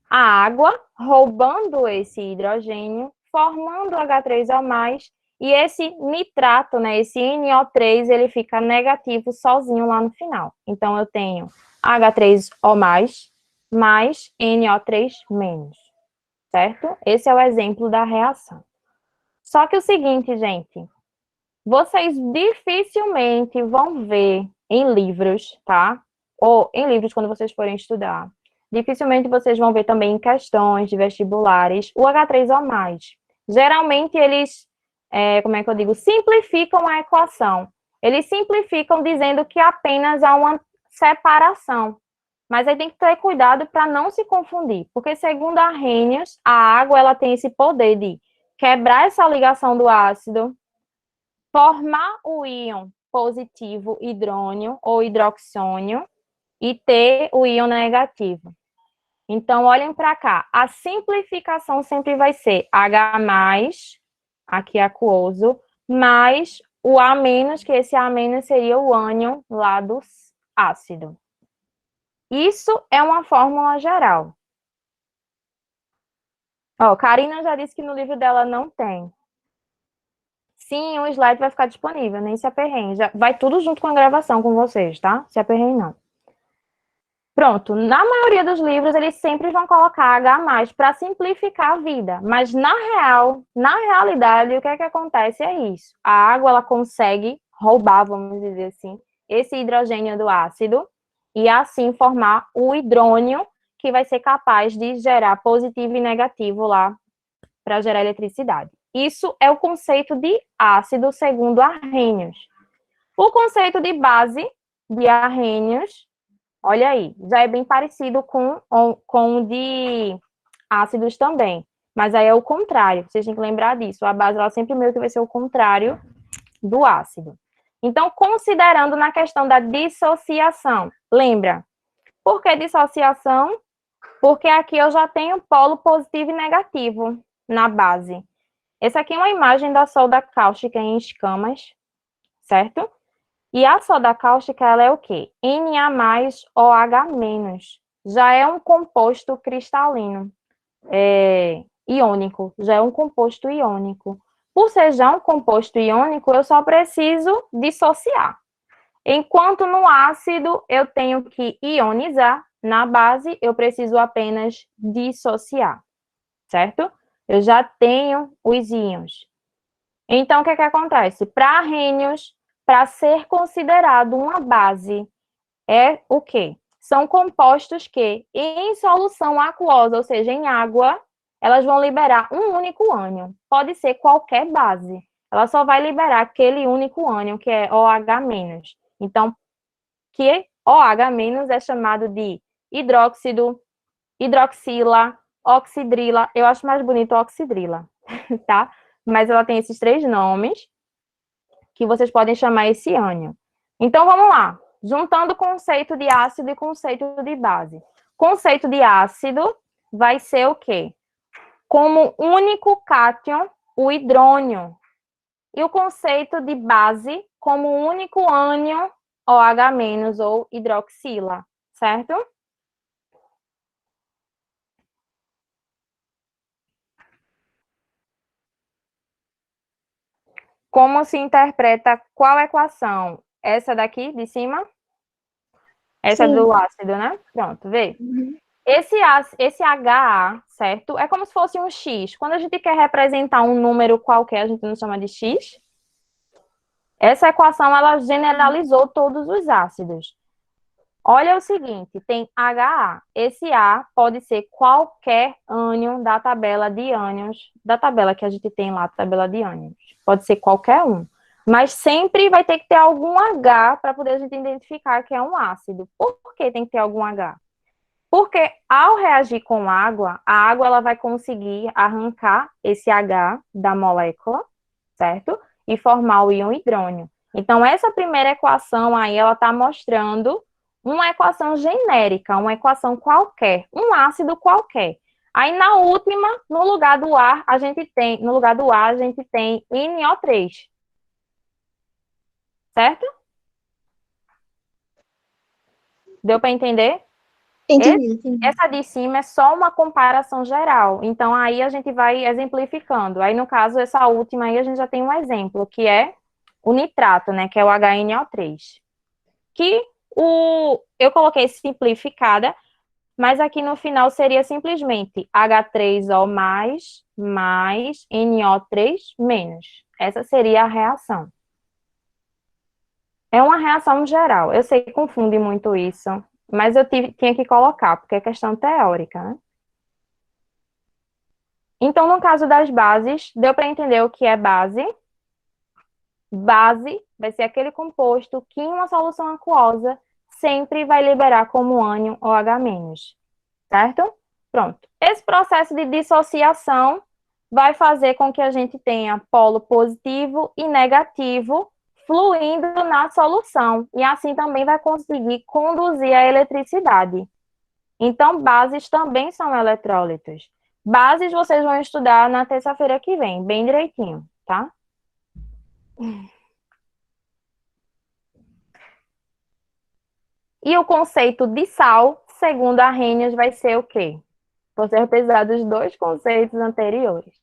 a água roubando esse hidrogênio, formando H3O+, e esse nitrato, né, esse NO3, ele fica negativo sozinho lá no final. Então, eu tenho H3O+, mais NO3-, certo? Esse é o exemplo da reação. Só que o seguinte, gente, vocês dificilmente vão ver em livros, tá? Ou em livros quando vocês forem estudar. Dificilmente vocês vão ver também em questões de vestibulares o H3O+. Geralmente eles, como é que eu digo, simplificam a equação. Eles simplificam dizendo que apenas há uma separação. Mas aí tem que ter cuidado para não se confundir, porque segundo Arrhenius, a água ela tem esse poder de quebrar essa ligação do ácido, formar o íon positivo hidrônio ou hidroxônio e ter o íon negativo. Então, olhem para cá. A simplificação sempre vai ser H+, aqui aquoso, mais o A-, que esse A- seria o ânion lá do ácido. Isso é uma fórmula geral. Ó, Karina já disse que no livro dela não tem. Sim, o slide vai ficar disponível, nem se aperreiem. Já vai tudo junto com a gravação com vocês, tá? Se aperreiem não. Pronto, na maioria dos livros, eles sempre vão colocar H+, para simplificar a vida. Mas, na realidade, o que é que acontece é isso. A água, ela consegue roubar, vamos dizer assim, esse hidrogênio do ácido e, assim, formar o hidrônio, que vai ser capaz de gerar positivo e negativo lá para gerar eletricidade. Isso é o conceito de ácido segundo Arrhenius. O conceito de base de Arrhenius, olha aí, já é bem parecido com o de ácidos também, mas aí é o contrário, vocês têm que lembrar disso, a base ela sempre meio que vai ser o contrário do ácido. Então, considerando na questão da dissociação, lembra, por que dissociação? Porque aqui eu já tenho polo positivo e negativo na base. Essa aqui é uma imagem da soda cáustica em escamas, certo? E a soda cáustica, ela é o quê? Na+OH-. Já é um composto cristalino, iônico, já é um composto iônico. Por ser já um composto iônico, eu só preciso dissociar. Enquanto no ácido, eu tenho que ionizar, na base, eu preciso apenas dissociar, certo? Eu já tenho os íons. Então, o que é que acontece? Para Arrhenius, para ser considerado uma base, é o quê? São compostos que, em solução aquosa, ou seja, em água, elas vão liberar um único ânion. Pode ser qualquer base. Ela só vai liberar aquele único ânion, que é OH-. Então, que OH- é chamado de hidróxido, hidroxila, oxidrila. Eu acho mais bonito oxidrila, tá? Mas ela tem esses 3 nomes que vocês podem chamar esse ânion. Então, vamos lá. Juntando o conceito de ácido e conceito de base. Conceito de ácido vai ser o quê? Como único cátion, o hidrônio. E o conceito de base como único ânion, OH- ou hidroxila, certo? Como se interpreta qual equação? Essa daqui, de cima? Essa Sim. do ácido, né? Pronto, vê. Uhum. Esse HA, certo? É como se fosse um X. Quando a gente quer representar um número qualquer, a gente não chama de X. Essa equação, ela generalizou todos os ácidos. Olha o seguinte, tem HA. Esse A pode ser qualquer ânion da tabela de ânions, da tabela que a gente tem lá, a tabela de ânions. Pode ser qualquer um. Mas sempre vai ter que ter algum H para poder a gente identificar que é um ácido. Por que tem que ter algum H? Porque ao reagir com água, a água ela vai conseguir arrancar esse H da molécula, certo? E formar o íon hidrônio. Então, essa primeira equação aí, ela está mostrando uma equação genérica, uma equação qualquer, um ácido qualquer. Aí, na última, no lugar do A, a gente tem NO3. Certo? Deu para entender? Entendi. Essa de cima é só uma comparação geral. Então, aí a gente vai exemplificando. Aí, no caso, essa última aí, a gente já tem um exemplo, que é o nitrato, né? Que é o HNO3. Eu coloquei simplificada, mas aqui no final seria simplesmente H3O mais NO3 menos. Essa seria a reação. É uma reação geral. Eu sei que confunde muito isso, mas eu tinha que colocar, porque é questão teórica, né? Então, no caso das bases, deu para entender o que é base? Base vai ser aquele composto que em uma solução aquosa sempre vai liberar como ânion ou H-, certo? Pronto. Esse processo de dissociação vai fazer com que a gente tenha polo positivo e negativo fluindo na solução, e assim também vai conseguir conduzir a eletricidade. Então, bases também são eletrólitos. Bases vocês vão estudar na terça-feira que vem, bem direitinho, tá? E o conceito de sal, segundo Arrhenius, vai ser o quê? Vão ser pesados os dois conceitos anteriores.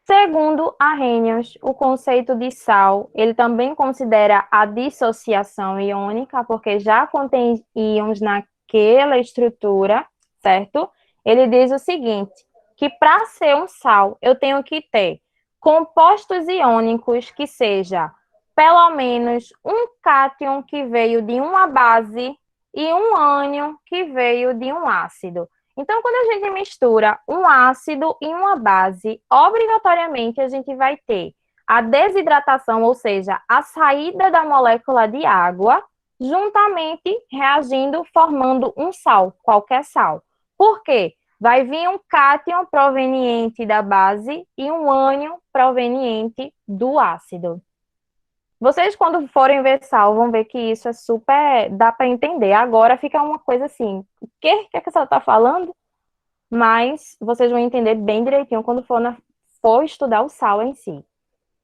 Segundo Arrhenius, o conceito de sal, ele também considera a dissociação iônica, porque já contém íons naquela estrutura, certo? Ele diz o seguinte, que para ser um sal, eu tenho que ter compostos iônicos que seja pelo menos um cátion que veio de uma base e um ânion que veio de um ácido. Então, quando a gente mistura um ácido e uma base, obrigatoriamente a gente vai ter a desidratação, ou seja, a saída da molécula de água, juntamente reagindo, formando um sal, qualquer sal. Por quê? Vai vir um cátion proveniente da base e um ânion proveniente do ácido. Vocês, quando forem ver sal, vão ver que isso é super... dá para entender. Agora fica uma coisa assim, o que é que você está falando? Mas vocês vão entender bem direitinho quando for estudar o sal em si.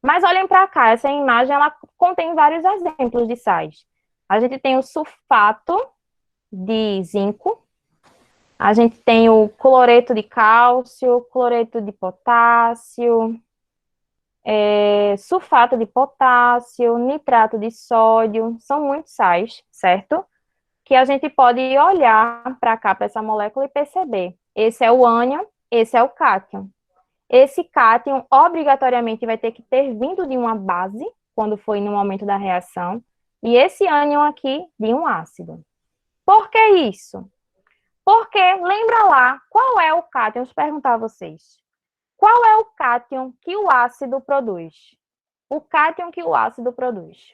Mas olhem para cá, essa imagem, ela contém vários exemplos de sais. A gente tem o sulfato de zinco, a gente tem o cloreto de cálcio, cloreto de potássio, sulfato de potássio, nitrato de sódio, são muitos sais, certo? Que a gente pode olhar para cá, para essa molécula e perceber. Esse é o ânion, esse é o cátion. Esse cátion, obrigatoriamente, vai ter que ter vindo de uma base, quando foi no momento da reação, e esse ânion aqui, de um ácido. Por que isso? Porque, lembra lá, qual é o cátion? Deixa eu perguntar a vocês. Qual é o cátion que o ácido produz? O cátion que o ácido produz.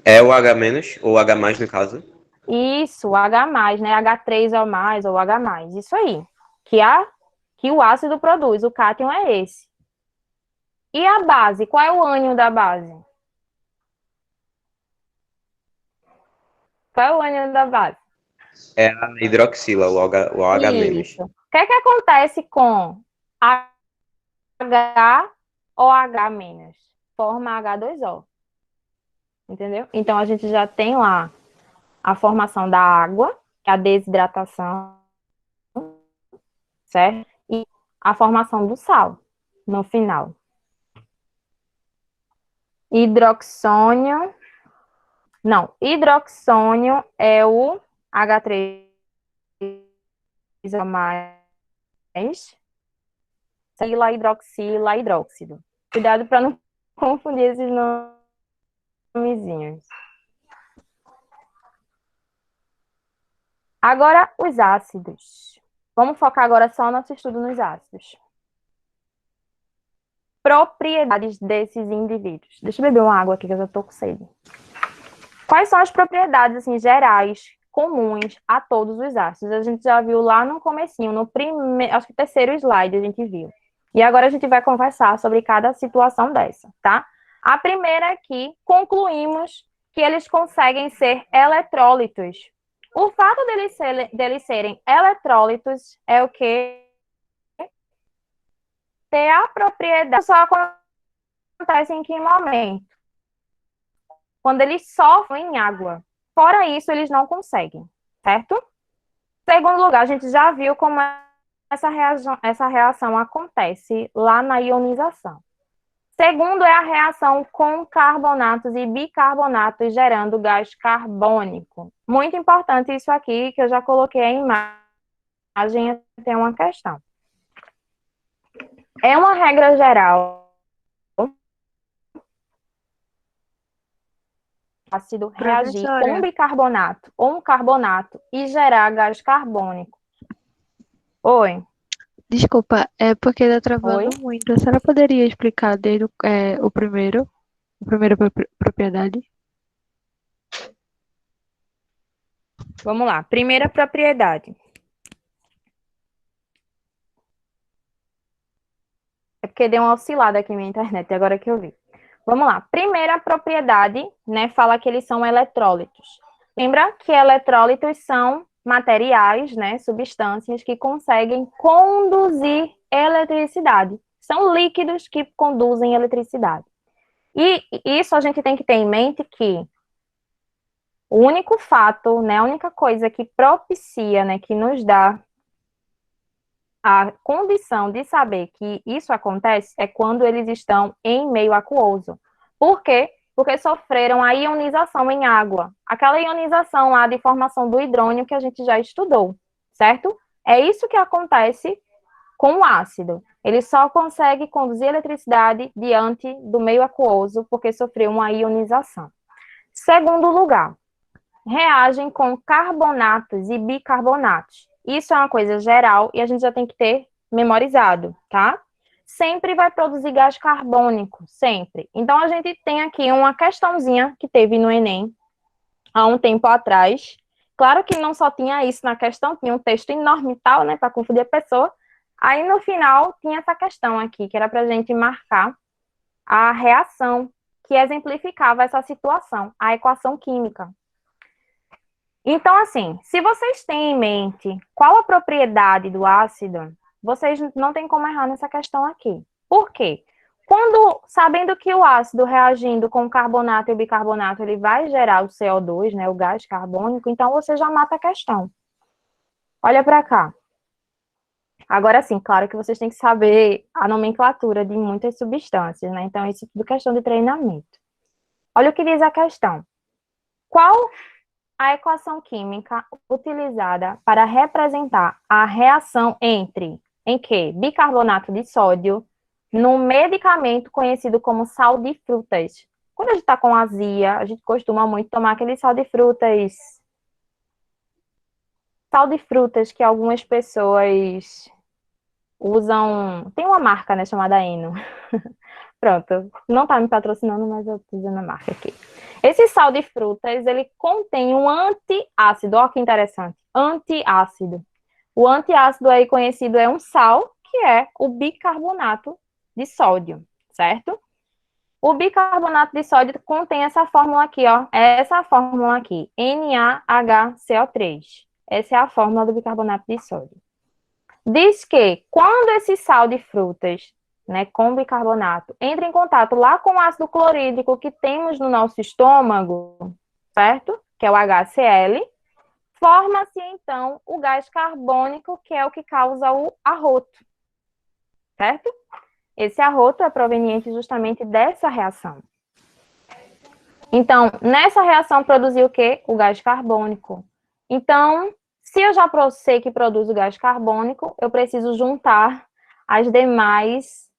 É o H-, ou H+, no caso? Isso, H+, né? H3O+, ou H+, isso aí. Que o ácido produz, o cátion é esse. E a base, qual é o ânion da base? Qual é o ânion da base? É a hidroxila, o H-. Isso. O que é que acontece com H ou H-? Forma H2O. Entendeu? Então, a gente já tem lá a formação da água, a desidratação, certo? E a formação do sal. no final. Hidroxônio. Não, hidroxônio é o H3 mais. Sila, hidroxila, hidróxido. Cuidado para não confundir esses nomezinhos. Agora, os ácidos. Vamos focar agora só no nosso estudo nos ácidos. Propriedades desses indivíduos. Deixa eu beber uma água aqui que eu já estou com sede. Quais são as propriedades assim, gerais, comuns a todos os ácidos? A gente já viu lá no comecinho, no primeiro, acho que terceiro slide a gente viu. E agora a gente vai conversar sobre cada situação dessa, tá? A primeira é que concluímos que eles conseguem ser eletrólitos. O fato deles serem eletrólitos é o que? Ter a propriedade. Só acontece em que momento? Quando eles sofrem em água. Fora isso, eles não conseguem, certo? Segundo lugar, a gente já viu como essa reação acontece lá na ionização. Segundo é a reação com carbonatos e bicarbonatos gerando gás carbônico. Muito importante isso aqui, que eu já coloquei a imagem, tem uma questão. É uma regra geral ácido reagir com um bicarbonato ou um carbonato e gerar gás carbônico. Oi. Desculpa, é porque tá travando Oi? muito. A senhora poderia explicar desde a primeira propriedade? Vamos lá. Primeira propriedade. É porque deu uma oscilada aqui na minha internet, agora que eu vi. Vamos lá. Primeira propriedade, né, fala que eles são eletrólitos. Lembra que eletrólitos são materiais, né, substâncias que conseguem conduzir eletricidade. São líquidos que conduzem eletricidade. E isso a gente tem que ter em mente que o único fato, né, a única coisa que propicia, né, que nos dá a condição de saber que isso acontece é quando eles estão em meio aquoso. Por quê? Porque sofreram a ionização em água. Aquela ionização lá de formação do hidrônio que a gente já estudou, certo? É isso que acontece com o ácido. Ele só consegue conduzir eletricidade diante do meio aquoso porque sofreu uma ionização. Segundo lugar, reagem com carbonatos e bicarbonatos. Isso é uma coisa geral e a gente já tem que ter memorizado, tá? Sempre vai produzir gás carbônico, sempre. Então, a gente tem aqui uma questãozinha que teve no Enem, há um tempo atrás. Claro que não só tinha isso na questão, tinha um texto enorme e tal, né, para confundir a pessoa. Aí, no final, tinha essa questão aqui, que era para a gente marcar a reação que exemplificava essa situação, a equação química. Então, assim, se vocês têm em mente qual a propriedade do ácido, vocês não tem como errar nessa questão aqui. Por quê? Sabendo que o ácido reagindo com o carbonato e o bicarbonato, ele vai gerar o CO2, né, o gás carbônico, então você já mata a questão. Olha para cá. Agora sim, claro que vocês têm que saber a nomenclatura de muitas substâncias, né? Então, isso é tudo questão de treinamento. Olha o que diz a questão. Qual a equação química utilizada para representar a reação entre, em que? Bicarbonato de sódio, num medicamento conhecido como sal de frutas. Quando a gente está com azia, a gente costuma muito tomar aquele sal de frutas. Sal de frutas que algumas pessoas usam. Tem uma marca, né, chamada Eno. Pronto, não tá me patrocinando, mas eu tô usando a marca aqui. Esse sal de frutas, ele contém um antiácido, olha que interessante, antiácido. O antiácido aí conhecido é um sal, que é o bicarbonato de sódio, certo? O bicarbonato de sódio contém essa fórmula aqui, ó, essa fórmula aqui, NaHCO3. Essa é a fórmula do bicarbonato de sódio. Diz que quando esse sal de frutas, né, com bicarbonato, entra em contato lá com o ácido clorídrico que temos no nosso estômago, certo? Que é o HCl, forma-se então o gás carbônico, que é o que causa o arroto, certo? Esse arroto é proveniente justamente dessa reação. Então, nessa reação produziu o quê? O gás carbônico. Então, se eu já sei que produz o gás carbônico, eu preciso juntar as demais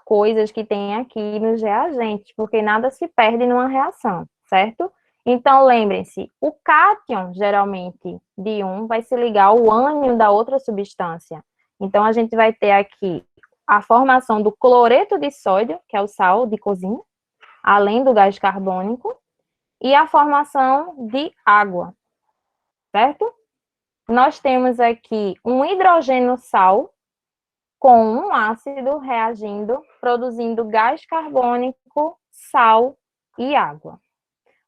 coisas que tem aqui nos reagentes, porque nada se perde numa reação, certo? Então, lembrem-se, o cátion, geralmente, de um, vai se ligar ao ânion da outra substância. Então, a gente vai ter aqui a formação do cloreto de sódio, que é o sal de cozinha, além do gás carbônico, e a formação de água, certo? Nós temos aqui um hidrogênio sal com um ácido reagindo, produzindo gás carbônico, sal e água.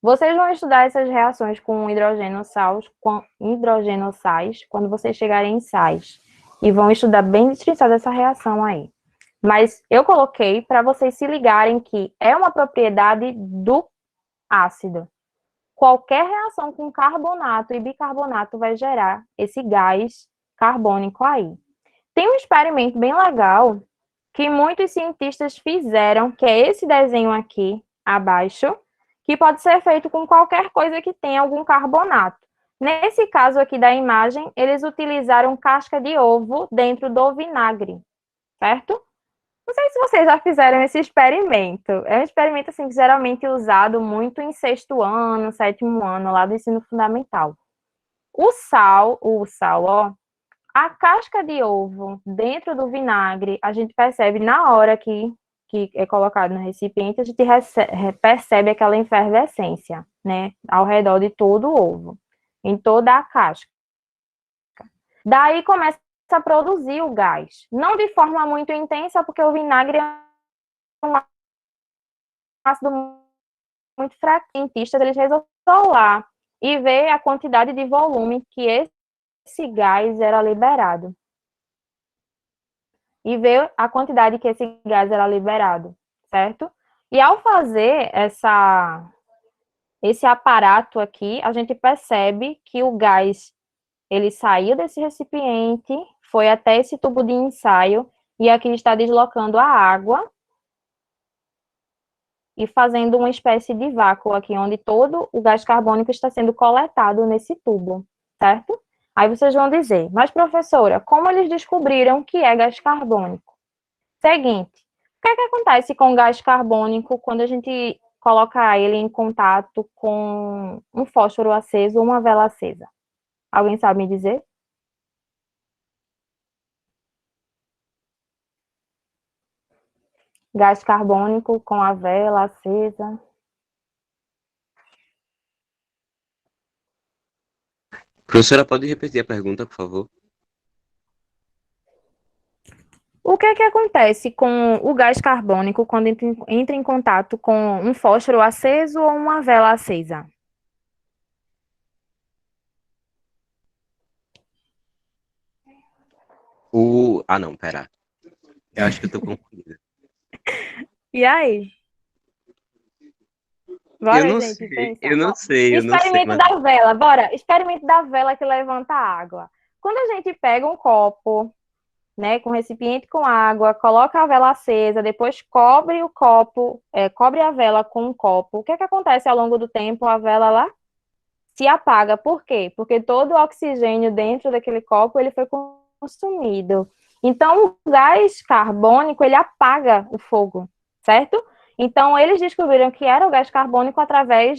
Vocês vão estudar essas reações com hidrogênio sais quando vocês chegarem em sais. E vão estudar bem destrinçada essa reação aí. Mas eu coloquei para vocês se ligarem que é uma propriedade do ácido. Qualquer reação com carbonato e bicarbonato vai gerar esse gás carbônico aí. Tem um experimento bem legal que muitos cientistas fizeram, que é esse desenho aqui abaixo, que pode ser feito com qualquer coisa que tenha algum carbonato. Nesse caso aqui da imagem, eles utilizaram casca de ovo dentro do vinagre, certo? Não sei se vocês já fizeram esse experimento. É um experimento assim, geralmente usado muito em sexto ano, sétimo ano, lá do ensino fundamental. O sal, ó, a casca de ovo dentro do vinagre, a gente percebe na hora que é colocado no recipiente, a gente percebe aquela efervescência, né, ao redor de todo o ovo, em toda a casca. Daí começa a produzir o gás. Não de forma muito intensa, porque o vinagre é um ácido muito fraco. Os cientistas, eles resolveram isolar e ver a quantidade de volume que esse gás era liberado. E ver a quantidade que esse gás era liberado, certo? E ao fazer esse aparato aqui, a gente percebe que o gás, ele saiu desse recipiente, foi até esse tubo de ensaio, e aqui está deslocando a água e fazendo uma espécie de vácuo aqui, onde todo o gás carbônico está sendo coletado nesse tubo, certo? Aí vocês vão dizer, mas professora, como eles descobriram que é gás carbônico? Seguinte, o que é que acontece com o gás carbônico quando a gente coloca ele em contato com um fósforo aceso ou uma vela acesa? Alguém sabe me dizer? Gás carbônico com a vela acesa. Professora, pode repetir a pergunta, por favor? O que é que acontece com o gás carbônico quando entra em contato com um fósforo aceso ou uma vela acesa? Ah, não, pera. Eu acho que eu tô confundida. E aí? Bora, gente, pensa. Eu não sei, Experimento mas... da vela, bora. Experimento da vela que levanta a água. Quando a gente pega um copo, né, com recipiente com água, coloca a vela acesa, depois cobre o copo, cobre a vela com um copo. O que é que acontece ao longo do tempo? A vela lá se apaga. Por quê? Porque todo o oxigênio dentro daquele copo, ele foi consumido. Então, o gás carbônico, ele apaga o fogo, certo? Então, eles descobriram que era o gás carbônico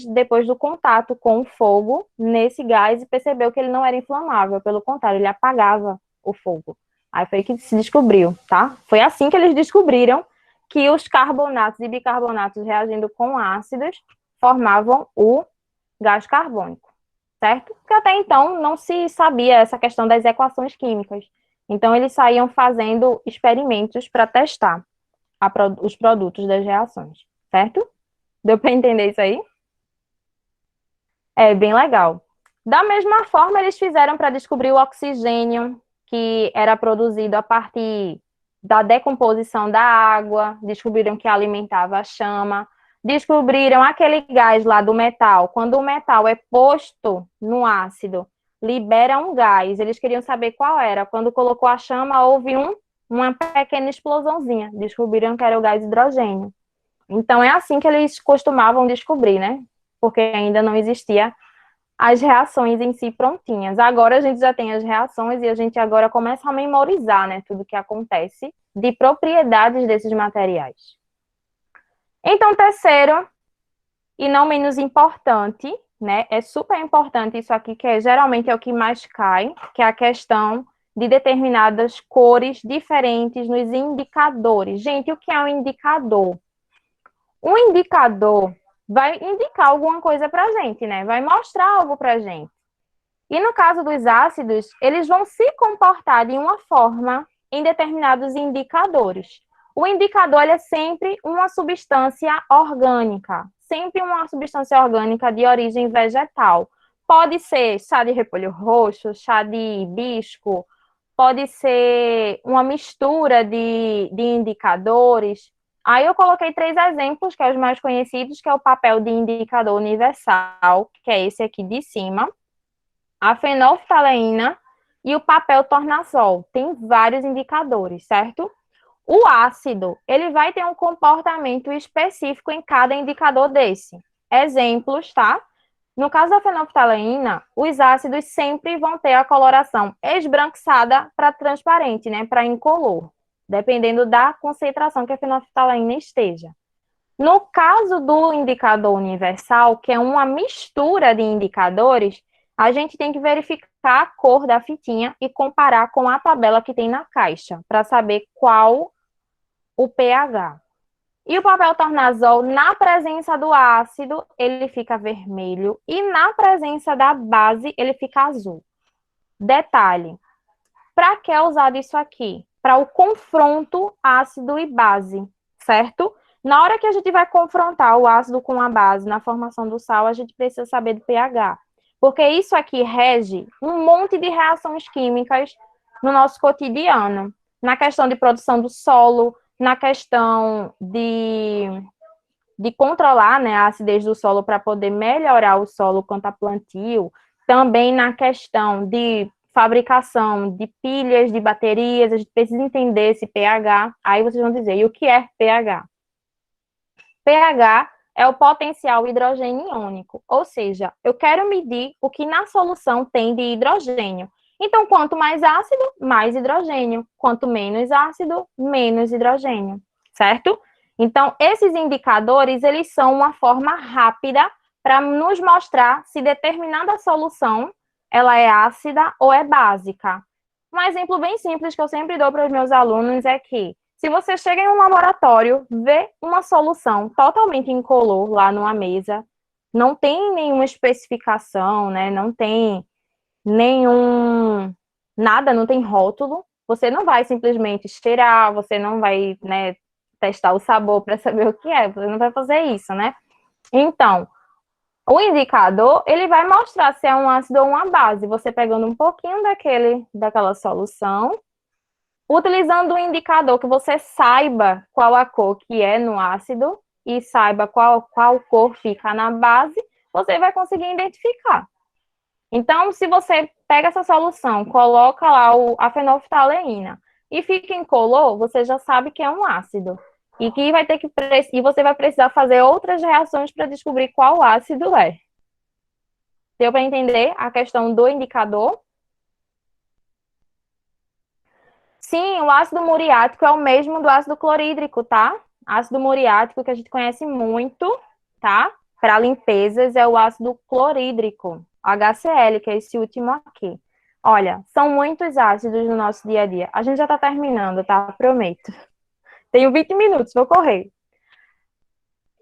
depois do contato com o fogo nesse gás e percebeu que ele não era inflamável, pelo contrário, ele apagava o fogo. Aí foi que se descobriu, tá? Foi assim que eles descobriram que os carbonatos e bicarbonatos reagindo com ácidos formavam o gás carbônico, certo? Porque até então não se sabia essa questão das equações químicas. Então, eles saíam fazendo experimentos para testar os produtos das reações, certo? Deu para entender isso aí? É bem legal. Da mesma forma, eles fizeram para descobrir o oxigênio, que era produzido a partir da decomposição da água, descobriram que alimentava a chama, descobriram aquele gás lá do metal. Quando o metal é posto no ácido, libera um gás. Eles queriam saber qual era. Quando colocou a chama, houve um uma pequena explosãozinha. Descobriram que era o gás hidrogênio. Então, é assim que eles costumavam descobrir, né? Porque ainda não existia as reações em si prontinhas. Agora a gente já tem as reações e a gente agora começa a memorizar, né? Tudo que acontece de propriedades desses materiais. Então, terceiro, e não menos importante, né? É super importante isso aqui, que geralmente é o que mais cai, que é a questão de determinadas cores diferentes nos indicadores. Gente, o que é um indicador? Um indicador vai indicar alguma coisa para a gente, né? Vai mostrar algo para a gente. E no caso dos ácidos, eles vão se comportar de uma forma em determinados indicadores. O indicador ele é sempre uma substância orgânica, sempre uma substância orgânica de origem vegetal. Pode ser chá de repolho roxo, chá de hibisco, pode ser uma mistura de indicadores. Aí eu coloquei 3 exemplos, que é os mais conhecidos, que é o papel de indicador universal, que é esse aqui de cima, a fenolftaleína e o papel tornasol. Tem vários indicadores, certo? O ácido, ele vai ter um comportamento específico em cada indicador desse. Exemplos, tá? No caso da fenolftaleína, os ácidos sempre vão ter a coloração esbranquiçada para transparente, né? Para incolor, dependendo da concentração que a fenolftaleína esteja. No caso do indicador universal, que é uma mistura de indicadores, a gente tem que verificar a cor da fitinha e comparar com a tabela que tem na caixa, para saber qual o pH. E o papel tornasol, na presença do ácido, ele fica vermelho, e na presença da base, ele fica azul. Detalhe, para que é usado isso aqui? Para o confronto ácido e base, certo? Na hora que a gente vai confrontar o ácido com a base na formação do sal, a gente precisa saber do pH. Porque isso aqui rege um monte de reações químicas no nosso cotidiano. Na questão de produção do solo, na questão de controlar, né, a acidez do solo para poder melhorar o solo quanto a plantio, também na questão de fabricação de pilhas, de baterias, a gente precisa entender esse pH. Aí vocês vão dizer, e o que é pH? pH é o potencial hidrogênio iônico, ou seja, eu quero medir o que na solução tem de hidrogênio. Então, quanto mais ácido, mais hidrogênio. Quanto menos ácido, menos hidrogênio, certo? Então, esses indicadores, eles são uma forma rápida para nos mostrar se determinada solução, ela é ácida ou é básica. Um exemplo bem simples que eu sempre dou para os meus alunos é que, se você chega em um laboratório, vê uma solução totalmente incolor lá numa mesa, não tem nenhuma especificação, né? Não tem nada, não tem rótulo, você não vai simplesmente cheirar, você não vai, né, testar o sabor para saber o que é, você não vai fazer isso, né? Então, o indicador, ele vai mostrar se é um ácido ou uma base, você pegando um pouquinho daquela solução, utilizando um indicador que você saiba qual a cor que é no ácido e saiba qual cor fica na base, você vai conseguir identificar. Então, se você pega essa solução, coloca lá a fenolftaleína e fica incolor, você já sabe que é um ácido. E e você vai precisar fazer outras reações para descobrir qual ácido é. Deu para entender a questão do indicador? Sim, o ácido muriático é o mesmo do ácido clorídrico, tá? Ácido muriático que a gente conhece muito, tá? Para limpezas é o ácido clorídrico, HCl, que é esse último aqui. Olha, são muitos ácidos no nosso dia a dia. A gente já tá terminando, tá? Prometo. Tenho 20 minutos, vou correr.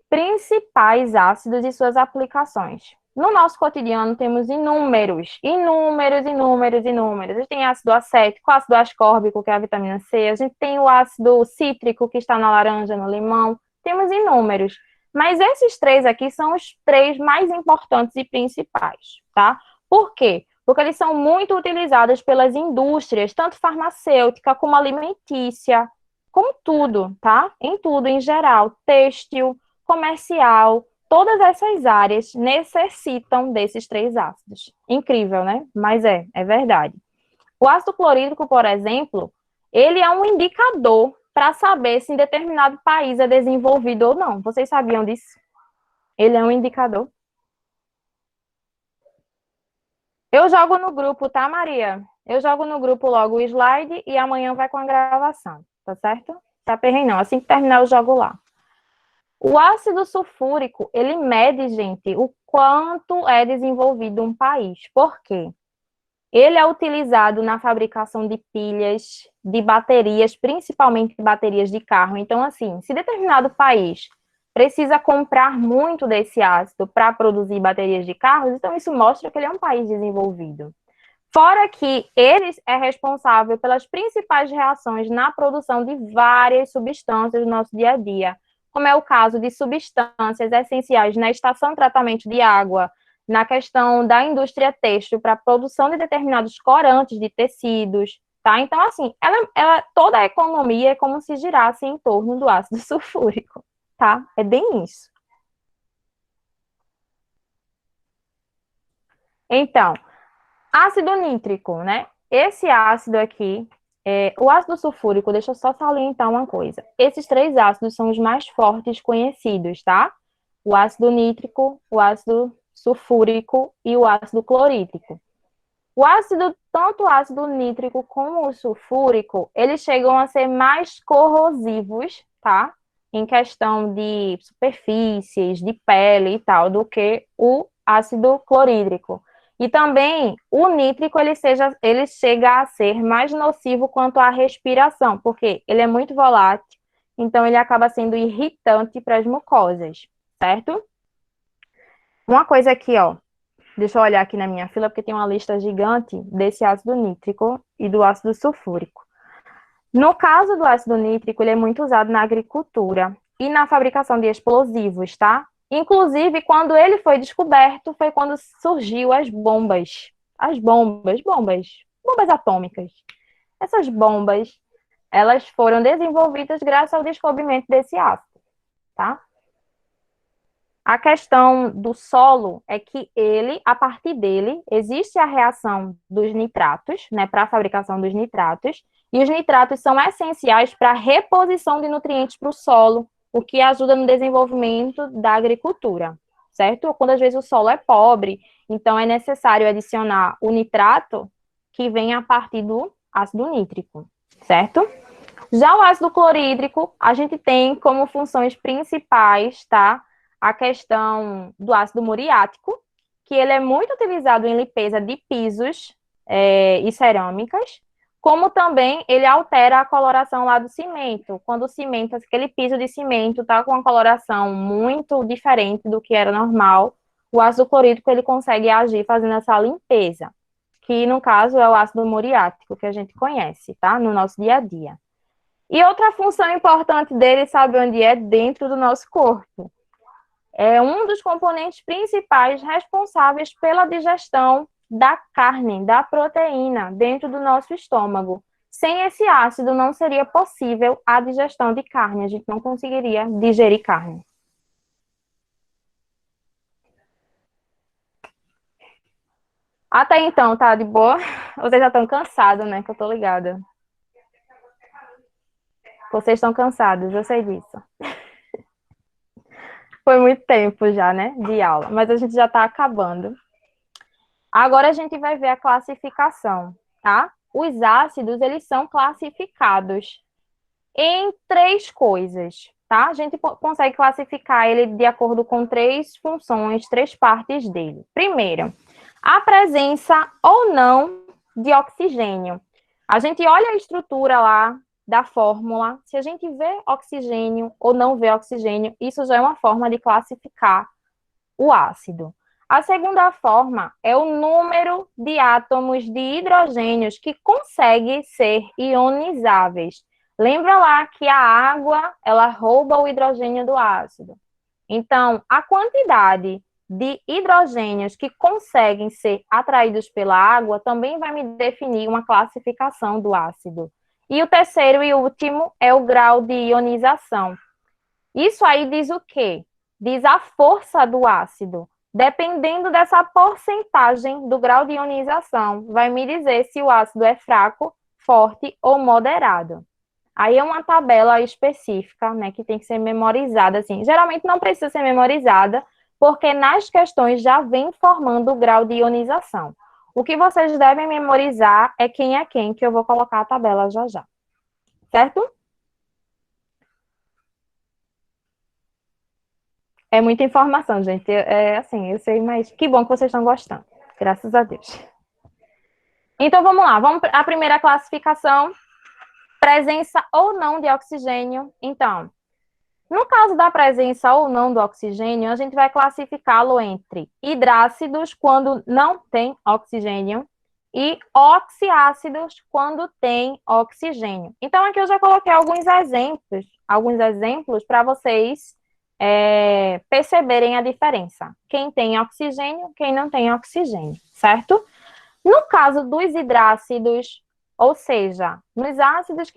Principais ácidos e suas aplicações. No nosso cotidiano temos inúmeros. A gente tem ácido acético, ácido ascórbico, que é a vitamina C, a gente tem o ácido cítrico, que está na laranja, no limão, temos inúmeros. Mas esses 3 aqui são os 3 mais importantes e principais, tá? Por quê? Porque eles são muito utilizados pelas indústrias, tanto farmacêutica como alimentícia, como tudo, tá? Em tudo, em geral, têxtil, comercial, todas essas áreas necessitam desses 3 ácidos. Incrível, né? Mas é verdade. O ácido clorídrico, por exemplo, ele é um indicador para saber se em determinado país é desenvolvido ou não. Vocês sabiam disso? Ele é um indicador. Eu jogo no grupo, tá, Maria? Eu jogo no grupo logo o slide e amanhã vai com a gravação, tá certo? Tá perrengue não, assim que terminar eu jogo lá. O ácido sulfúrico, ele mede, gente, o quanto é desenvolvido um país. Por quê? Ele é utilizado na fabricação de pilhas, de baterias, principalmente baterias de carro. Então, assim, se determinado país precisa comprar muito desse ácido para produzir baterias de carros, então isso mostra que ele é um país desenvolvido. Fora que ele é responsável pelas principais reações na produção de várias substâncias do nosso dia a dia, como é o caso de substâncias essenciais na estação de tratamento de água, na questão da indústria têxtil para a produção de determinados corantes de tecidos, tá? Então, assim, toda a economia é como se girasse em torno do ácido sulfúrico, tá? É bem isso. Então, ácido nítrico, né? Esse ácido aqui, o ácido sulfúrico, deixa eu só salientar uma coisa. Esses três ácidos são os mais fortes conhecidos, tá? O ácido nítrico, o ácido sulfúrico e o ácido clorídrico. Tanto o ácido nítrico como o sulfúrico, eles chegam a ser mais corrosivos, tá? Em questão de superfícies, de pele e tal, do que o ácido clorídrico. E também o nítrico, ele chega a ser mais nocivo quanto à respiração, porque ele é muito volátil, então ele acaba sendo irritante para as mucosas, certo? Uma coisa aqui, ó, deixa eu olhar aqui na minha fila, porque tem uma lista gigante desse ácido nítrico e do ácido sulfúrico. No caso do ácido nítrico, ele é muito usado na agricultura e na fabricação de explosivos, tá? Inclusive, quando ele foi descoberto, foi quando surgiu as bombas. Bombas atômicas. Essas bombas, elas foram desenvolvidas graças ao descobrimento desse ácido, tá? A questão do solo é que a partir dele, existe a reação dos nitratos, né, para a fabricação dos nitratos, e os nitratos são essenciais para a reposição de nutrientes para o solo, o que ajuda no desenvolvimento da agricultura, certo? Quando às vezes o solo é pobre, então é necessário adicionar o nitrato que vem a partir do ácido nítrico, certo? Já o ácido clorídrico, a gente tem como funções principais, tá? A questão do ácido muriático, que ele é muito utilizado em limpeza de pisos e cerâmicas, como também ele altera a coloração lá do cimento. Quando o cimento, aquele piso de cimento está com uma coloração muito diferente do que era normal, o ácido clorídrico ele consegue agir fazendo essa limpeza, que no caso é o ácido muriático, que a gente conhece, tá? No nosso dia a dia. E outra função importante dele, sabe onde é? Dentro do nosso corpo. É um dos componentes principais responsáveis pela digestão da carne, da proteína, dentro do nosso estômago. Sem esse ácido, não seria possível a digestão de carne, a gente não conseguiria digerir carne. Até então, tá de boa? Vocês já estão cansados, né? Que eu tô ligada. Vocês estão cansados, eu sei disso. Foi muito tempo já, né, de aula, mas a gente já está acabando. Agora a gente vai ver a classificação, tá? Os ácidos, eles são classificados em três coisas, tá? A gente consegue classificar ele de acordo com três funções, três partes dele. Primeiro, a presença ou não de oxigênio. A gente olha a estrutura lá da fórmula, se a gente vê oxigênio ou não vê oxigênio, isso já é uma forma de classificar o ácido. A segunda forma é o número de átomos de hidrogênios que conseguem ser ionizáveis. Lembra lá que a água, ela rouba o hidrogênio do ácido. Então, a quantidade de hidrogênios que conseguem ser atraídos pela água também vai me definir uma classificação do ácido. E o terceiro e último é o grau de ionização. Isso aí diz o quê? Diz a força do ácido. Dependendo dessa porcentagem do grau de ionização, vai me dizer se o ácido é fraco, forte ou moderado. Aí é uma tabela específica, né, que tem que ser memorizada, assim. Geralmente não precisa ser memorizada, porque nas questões já vem formando o grau de ionização. O que vocês devem memorizar é quem, que eu vou colocar a tabela já já. Certo? É muita informação, gente. É assim, eu sei, mas que bom que vocês estão gostando. Graças a Deus. Então, vamos lá. Vamos à primeira classificação. Presença ou não de oxigênio. Então, no caso da presença ou não do oxigênio, a gente vai classificá-lo entre hidrácidos, quando não tem oxigênio, e oxiácidos, quando tem oxigênio. Então, aqui eu já coloquei alguns exemplos para vocês perceberem a diferença. Quem tem oxigênio, quem não tem oxigênio, certo? No caso dos hidrácidos, ou seja, nos ácidos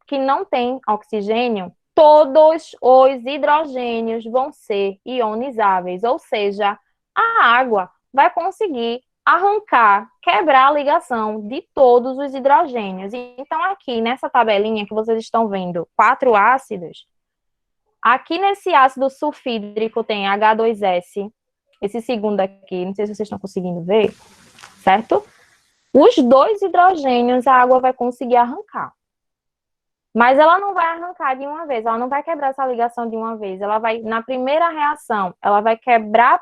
que não têm oxigênio, todos os hidrogênios vão ser ionizáveis, ou seja, a água vai conseguir arrancar, quebrar a ligação de todos os hidrogênios. Então, aqui nessa tabelinha que vocês estão vendo, 4 ácidos, aqui nesse ácido sulfídrico tem H2S, esse segundo aqui, não sei se vocês estão conseguindo ver, certo? Os 2 hidrogênios a água vai conseguir arrancar. Mas ela não vai arrancar de uma vez, ela não vai quebrar essa ligação de uma vez. Ela vai, na primeira reação, ela vai quebrar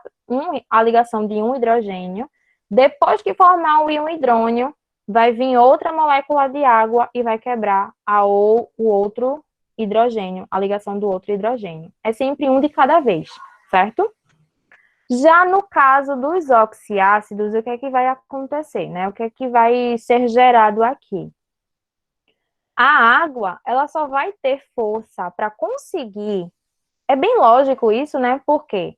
a ligação de um hidrogênio. Depois que formar o íon hidrônio, vai vir outra molécula de água e vai quebrar o outro hidrogênio, a ligação do outro hidrogênio. É sempre um de cada vez, certo? Já no caso dos oxiácidos, o que é que vai acontecer, né? O que é que vai ser gerado aqui? A água, ela só vai ter força para conseguir. É bem lógico isso, né? Porque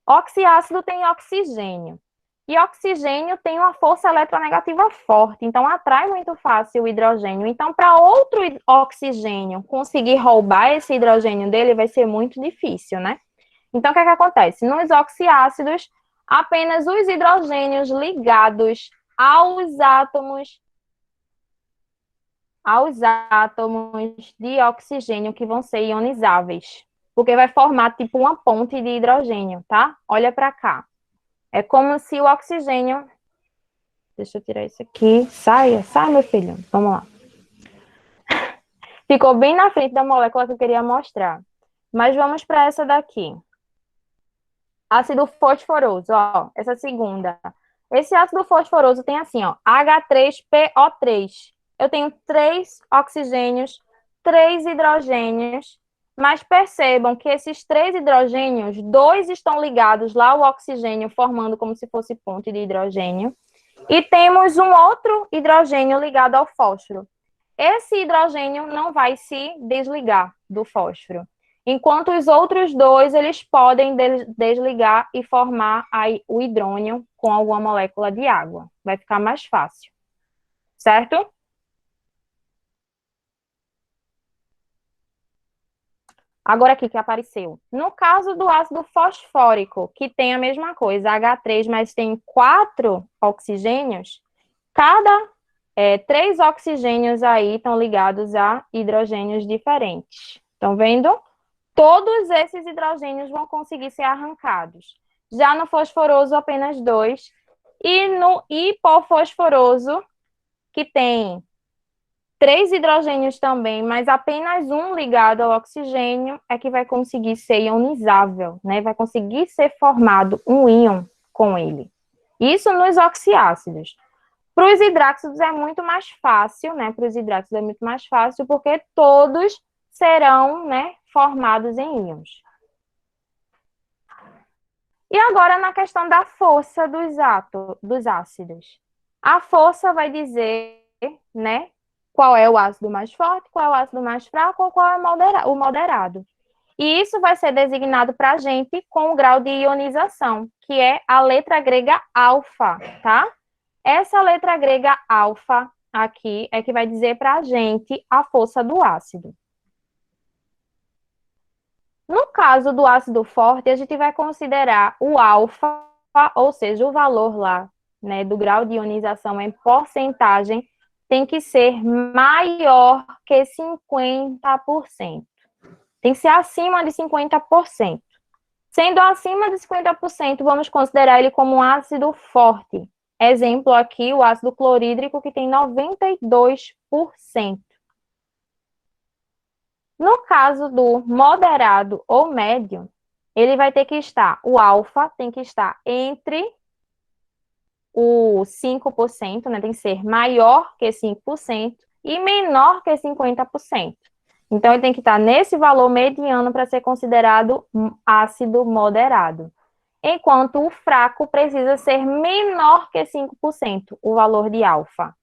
oxiácido tem oxigênio. E oxigênio tem uma força eletronegativa forte, então atrai muito fácil o hidrogênio. Então, para outro oxigênio conseguir roubar esse hidrogênio dele, vai ser muito difícil, né? Então, o que é que acontece? Nos oxiácidos, apenas os hidrogênios ligados aos átomos de oxigênio que vão ser ionizáveis, porque vai formar tipo uma ponte de hidrogênio, tá? Olha para cá. É como se o oxigênio... Deixa eu tirar isso aqui. Sai, meu filho. Vamos lá. Ficou bem na frente da molécula que eu queria mostrar. Mas vamos para essa daqui. Ácido fosforoso, ó, essa segunda. Esse ácido fosforoso tem assim, ó, H3PO3. Eu tenho 3 oxigênios, 3 hidrogênios, mas percebam que esses 3 hidrogênios, 2 estão ligados lá ao oxigênio, formando como se fosse ponte de hidrogênio, e temos um outro hidrogênio ligado ao fósforo. Esse hidrogênio não vai se desligar do fósforo, enquanto os outros 2, eles podem desligar e formar aí o hidrônio com alguma molécula de água. Vai ficar mais fácil, certo? Agora aqui que apareceu. No caso do ácido fosfórico, que tem a mesma coisa, H3, mas tem 4 oxigênios, cada 3 oxigênios aí estão ligados a hidrogênios diferentes. Estão vendo? Todos esses hidrogênios vão conseguir ser arrancados. Já no fosforoso, apenas 2. E no hipofosforoso, que tem 3 hidrogênios também, mas apenas um ligado ao oxigênio, é que vai conseguir ser ionizável, né? Vai conseguir ser formado um íon com ele. Isso nos oxiácidos. Para os hidráxidos é muito mais fácil, né? Para os hidráxidos é muito mais fácil, porque todos serão, né, formados em íons. E agora na questão da força dos ácidos. A força vai dizer, né, qual é o ácido mais forte, qual é o ácido mais fraco ou qual é o moderado. E isso vai ser designado para a gente com o grau de ionização, que é a letra grega alfa, tá? Essa letra grega alfa aqui é que vai dizer para a gente a força do ácido. No caso do ácido forte, a gente vai considerar o alfa, ou seja, o valor lá, né, do grau de ionização em porcentagem, tem que ser maior que 50%. Tem que ser acima de 50%. Sendo acima de 50%, vamos considerar ele como um ácido forte. Exemplo aqui, o ácido clorídrico, que tem 92%. No caso do moderado ou médio, ele vai ter que estar, o alfa tem que estar entre o 5%, né? Tem que ser maior que 5% e menor que 50%. Então, ele tem que estar nesse valor mediano para ser considerado ácido moderado. Enquanto o fraco precisa ser menor que 5%, o valor de alfa.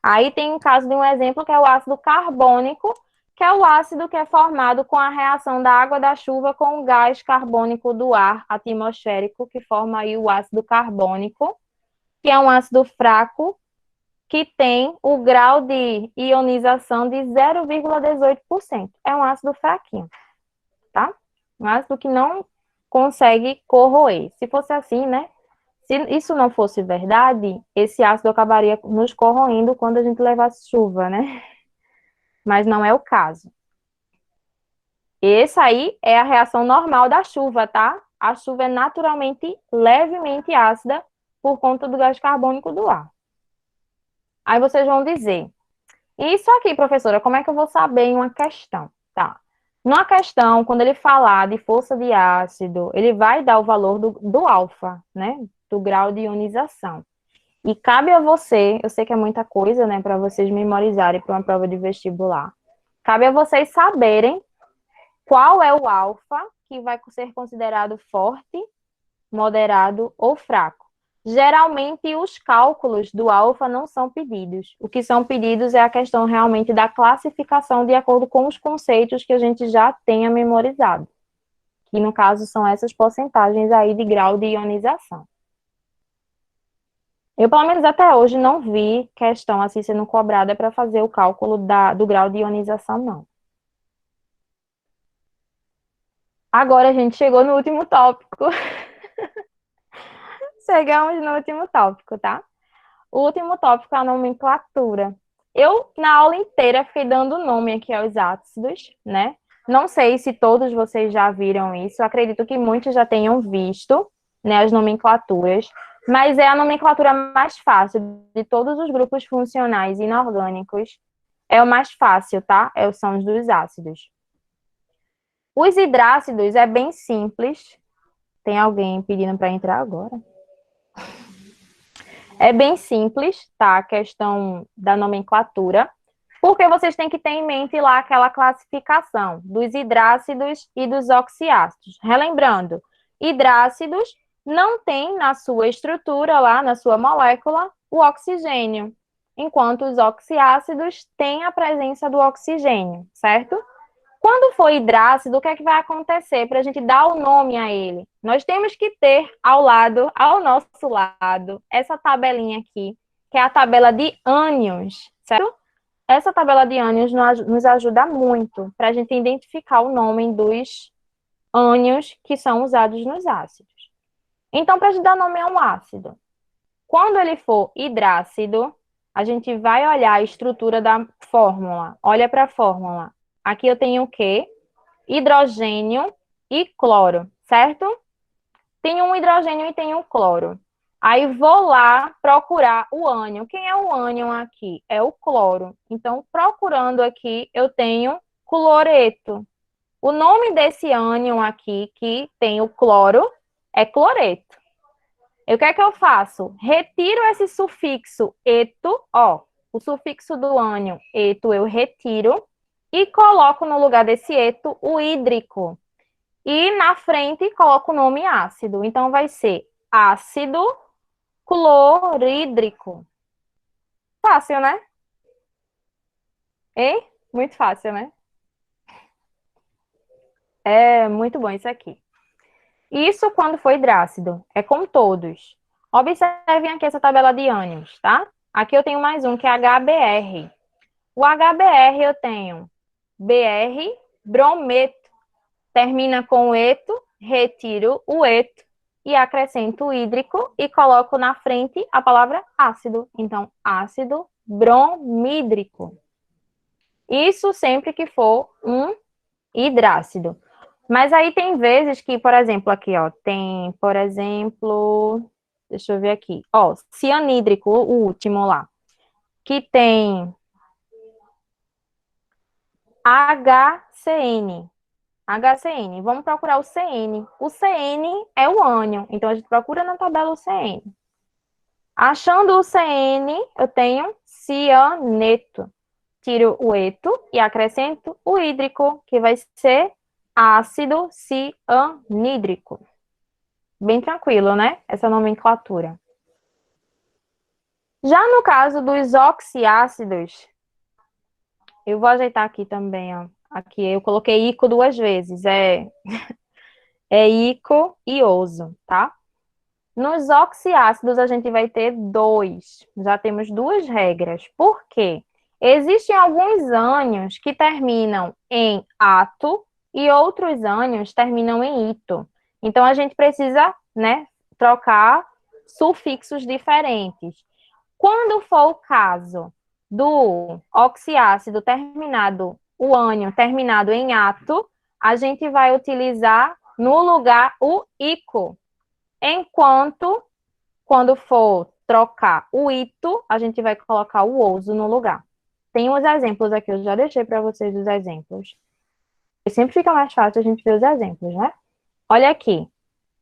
Aí tem um caso de um exemplo que é o ácido carbônico, que é o ácido que é formado com a reação da água da chuva com o gás carbônico do ar atmosférico, que forma aí o ácido carbônico, que é um ácido fraco, que tem o grau de ionização de 0,18%. É um ácido fraquinho, tá? Um ácido que não consegue corroer. Se fosse assim, né? Se isso não fosse verdade, esse ácido acabaria nos corroendo quando a gente levasse chuva, né? Mas não é o caso. Essa aí é a reação normal da chuva, tá? A chuva é naturalmente levemente ácida por conta do gás carbônico do ar. Aí vocês vão dizer, isso aqui, professora, como é que eu vou saber em uma questão? Tá. Numa questão, quando ele falar de força de ácido, ele vai dar o valor do alfa, né? Do grau de ionização. E cabe a você, eu sei que é muita coisa, né, para vocês memorizarem para uma prova de vestibular. Cabe a vocês saberem qual é o alfa que vai ser considerado forte, moderado ou fraco. Geralmente, os cálculos do alfa não são pedidos. O que são pedidos é a questão realmente da classificação de acordo com os conceitos que a gente já tenha memorizado. Que, no caso, são essas porcentagens aí de grau de ionização. Eu, pelo menos até hoje, não vi questão assim sendo cobrada para fazer o cálculo do grau de ionização, não. Agora a gente chegou no último tópico. Chegamos no último tópico, tá? O último tópico é a nomenclatura. Eu, na aula inteira, fiquei dando nome aqui aos ácidos, né? Não sei se todos vocês já viram isso. Eu acredito que muitos já tenham visto, né, as nomenclaturas. Mas é a nomenclatura mais fácil de todos os grupos funcionais inorgânicos. É o mais fácil, tá? São os dos ácidos. Os hidrácidos é bem simples. Tem alguém pedindo para entrar agora? É bem simples, tá? A questão da nomenclatura, porque vocês têm que ter em mente lá aquela classificação dos hidrácidos e dos oxiácidos. Relembrando, hidrácidos não tem na sua estrutura lá, na sua molécula, o oxigênio, enquanto os oxiácidos têm a presença do oxigênio, certo? Quando for hidrácido, o que é que vai acontecer para a gente dar o nome a ele? Nós temos que ter ao nosso lado, essa tabelinha aqui, que é a tabela de ânions, certo? Essa tabela de ânions nos ajuda muito para a gente identificar o nome dos ânions que são usados nos ácidos. Então, para a gente dar nome a um ácido, quando ele for hidrácido, a gente vai olhar a estrutura da fórmula. Olha para a fórmula. Aqui eu tenho o quê? Hidrogênio e cloro, certo? Tenho um hidrogênio e tenho um cloro. Aí vou lá procurar o ânion. Quem é o ânion aqui? É o cloro. Então, procurando aqui, eu tenho cloreto. O nome desse ânion aqui, que tem o cloro, é cloreto. E o que é que eu faço? Retiro esse sufixo eto, ó. O sufixo do ânion, eto, eu retiro. E coloco no lugar desse eto o hídrico. E na frente coloco o nome ácido. Então, vai ser ácido clorídrico. Fácil, né? Hein? Muito fácil, né? É muito bom isso aqui. Isso quando for hidrácido. É com todos. Observem aqui essa tabela de ânions, tá? Aqui eu tenho mais um, que é HBr. O HBr eu tenho Br, brometo. Termina com eto, retiro o eto e acrescento o hídrico e coloco na frente a palavra ácido. Então, ácido bromídrico. Isso sempre que for um hidrácido. Mas aí tem vezes que, por exemplo, aqui, ó, tem, por exemplo, deixa eu ver aqui, ó, cianídrico, o último lá, que tem HCN. HCN. Vamos procurar o CN. O CN é o ânion, então a gente procura na tabela o CN. Achando o CN, eu tenho cianeto. Tiro o eto e acrescento o hídrico, que vai ser ácido cianídrico. Bem tranquilo, né? Essa nomenclatura. Já no caso dos oxiácidos, eu vou ajeitar aqui também, ó. Aqui eu coloquei ico 2 vezes, é ico e oso, tá? Nos oxiácidos a gente vai ter 2, já temos 2 regras. Por quê? Existem alguns ânions que terminam em ato e outros ânions terminam em ito. Então a gente precisa, né, trocar sufixos diferentes. Quando for o caso do oxiácido terminado, o ânion terminado em ato, a gente vai utilizar no lugar o ico. Enquanto, quando for trocar o ito, a gente vai colocar o ouso no lugar. Tem uns exemplos aqui, eu já deixei para vocês os exemplos. E sempre fica mais fácil a gente ver os exemplos, né? Olha aqui,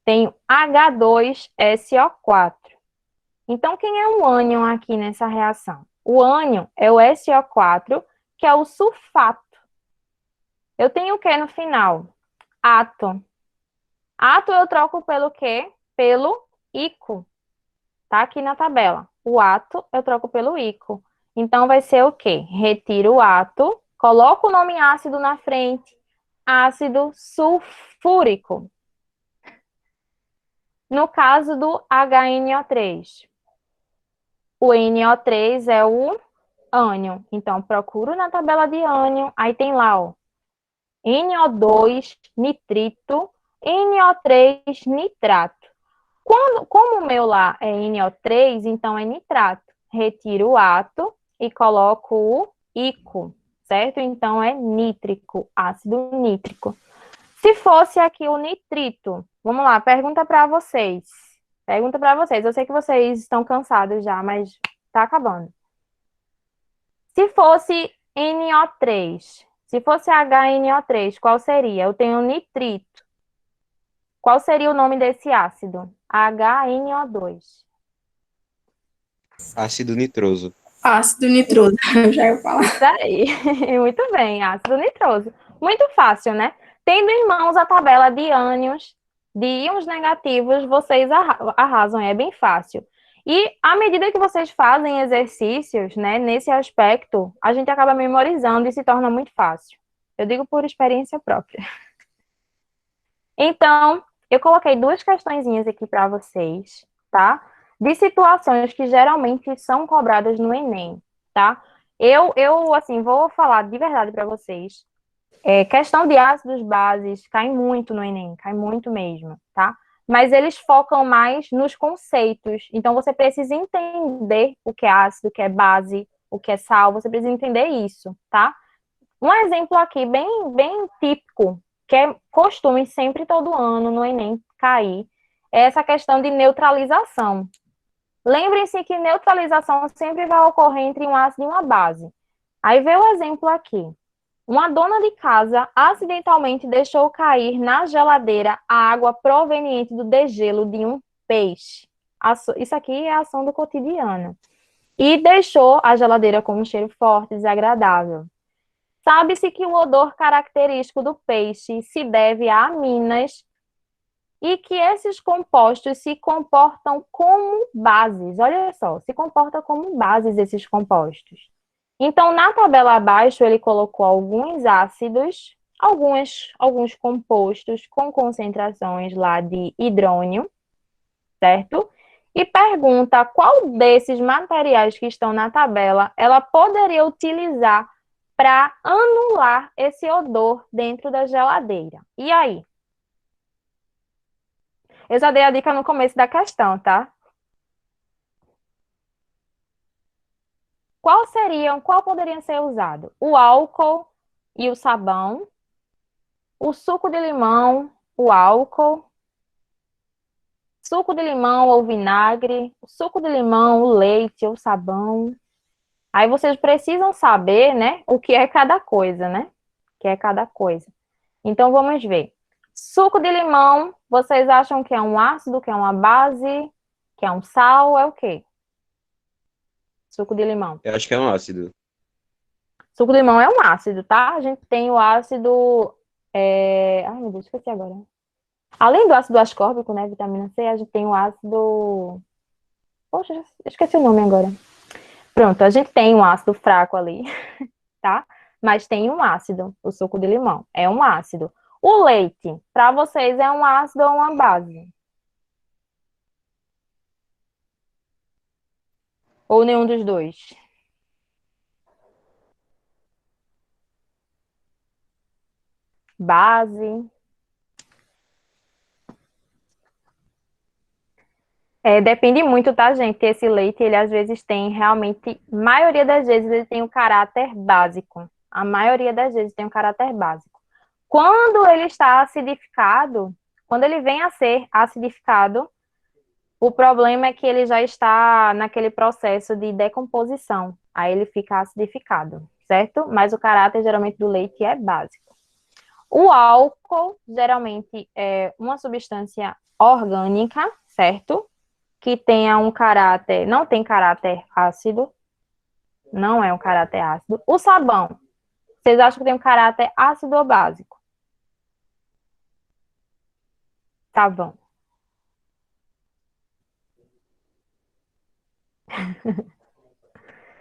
tem H2SO4. Então, quem é o ânion aqui nessa reação? O ânion é o SO4, que é o sulfato. Eu tenho o que no final? Ato. Ato eu troco pelo quê? Pelo ico. Tá aqui na tabela. O ato eu troco pelo ico. Então, vai ser o quê? Retiro o ato, coloco o nome ácido na frente. Ácido sulfúrico. No caso do HNO3. O NO3 é o ânion. Então, procuro na tabela de ânion. Aí tem lá, ó. NO2, nitrito, NO3, nitrato. Como o meu lá é NO3, então é nitrato. Retiro o ato e coloco o ico, certo? Então é nítrico, ácido nítrico. Se fosse aqui o nitrito, vamos lá, pergunta para vocês. Pergunta para vocês. Eu sei que vocês estão cansados já, mas tá acabando. Se fosse NO3, se fosse HNO3, qual seria? Eu tenho nitrito. Qual seria o nome desse ácido? HNO2. Ácido nitroso. Ácido nitroso, já ia falar. Isso aí. Muito bem, ácido nitroso. Muito fácil, né? Tendo em mãos a tabela de ânions, de íons negativos, vocês arrasam, é bem fácil. E à medida que vocês fazem exercícios, né, nesse aspecto, a gente acaba memorizando e se torna muito fácil. Eu digo por experiência própria. Então, eu coloquei 2 questõezinhas aqui para vocês, tá? De situações que geralmente são cobradas no Enem, tá? Assim, vou falar de verdade para vocês. Questão de ácidos bases cai muito no Enem, cai muito mesmo, tá? Mas eles focam mais nos conceitos. Então, você precisa entender o que é ácido, o que é base, o que é sal, você precisa entender isso, tá? Um exemplo aqui bem típico, que é costume sempre todo ano no Enem cair, é essa questão de neutralização. Lembrem-se que neutralização sempre vai ocorrer entre um ácido e uma base. Aí vê o exemplo aqui. Uma dona de casa acidentalmente deixou cair na geladeira a água proveniente do degelo de um peixe. Isso aqui é a ação do cotidiano. E deixou a geladeira com um cheiro forte, desagradável. Sabe-se que o odor característico do peixe se deve a aminas e que esses compostos se comportam como bases. Olha só, se comportam como bases esses compostos. Então, na tabela abaixo, ele colocou alguns ácidos, alguns compostos com concentrações lá de hidrônio, certo? E pergunta qual desses materiais que estão na tabela ela poderia utilizar para anular esse odor dentro da geladeira. E aí? Eu já dei a dica no começo da questão, tá? Qual poderia ser usado? O álcool e o sabão, o suco de limão, o álcool, suco de limão ou vinagre, o suco de limão, o leite ou sabão. Aí vocês precisam saber, né, o que é cada coisa, né? O que é cada coisa. Então vamos ver. Suco de limão, vocês acham que é um ácido, que é uma base, que é um sal, é o quê? Suco de limão. Eu acho que é um ácido. Suco de limão é um ácido, tá? A gente tem o ácido. Ai, meu Deus, esqueci agora. Além do ácido ascórbico, né? Vitamina C, a gente tem o ácido. Poxa, esqueci o nome agora. Pronto, a gente tem um ácido fraco ali, tá? Mas tem um ácido, o suco de limão. É um ácido. O leite, para vocês, é um ácido ou uma base? Ou nenhum dos dois? Base. Depende muito, tá, gente? Esse leite, ele às vezes tem realmente, maioria das vezes, ele tem um caráter básico. A maioria das vezes tem um caráter básico. Quando ele está acidificado, quando ele vem a ser acidificado, o problema é que ele já está naquele processo de decomposição. Aí ele fica acidificado, certo? Mas o caráter geralmente do leite é básico. O álcool geralmente é uma substância orgânica, certo? Que tenha um caráter, não tem caráter ácido, não é um caráter ácido. O sabão, vocês acham que tem um caráter ácido ou básico? Sabão.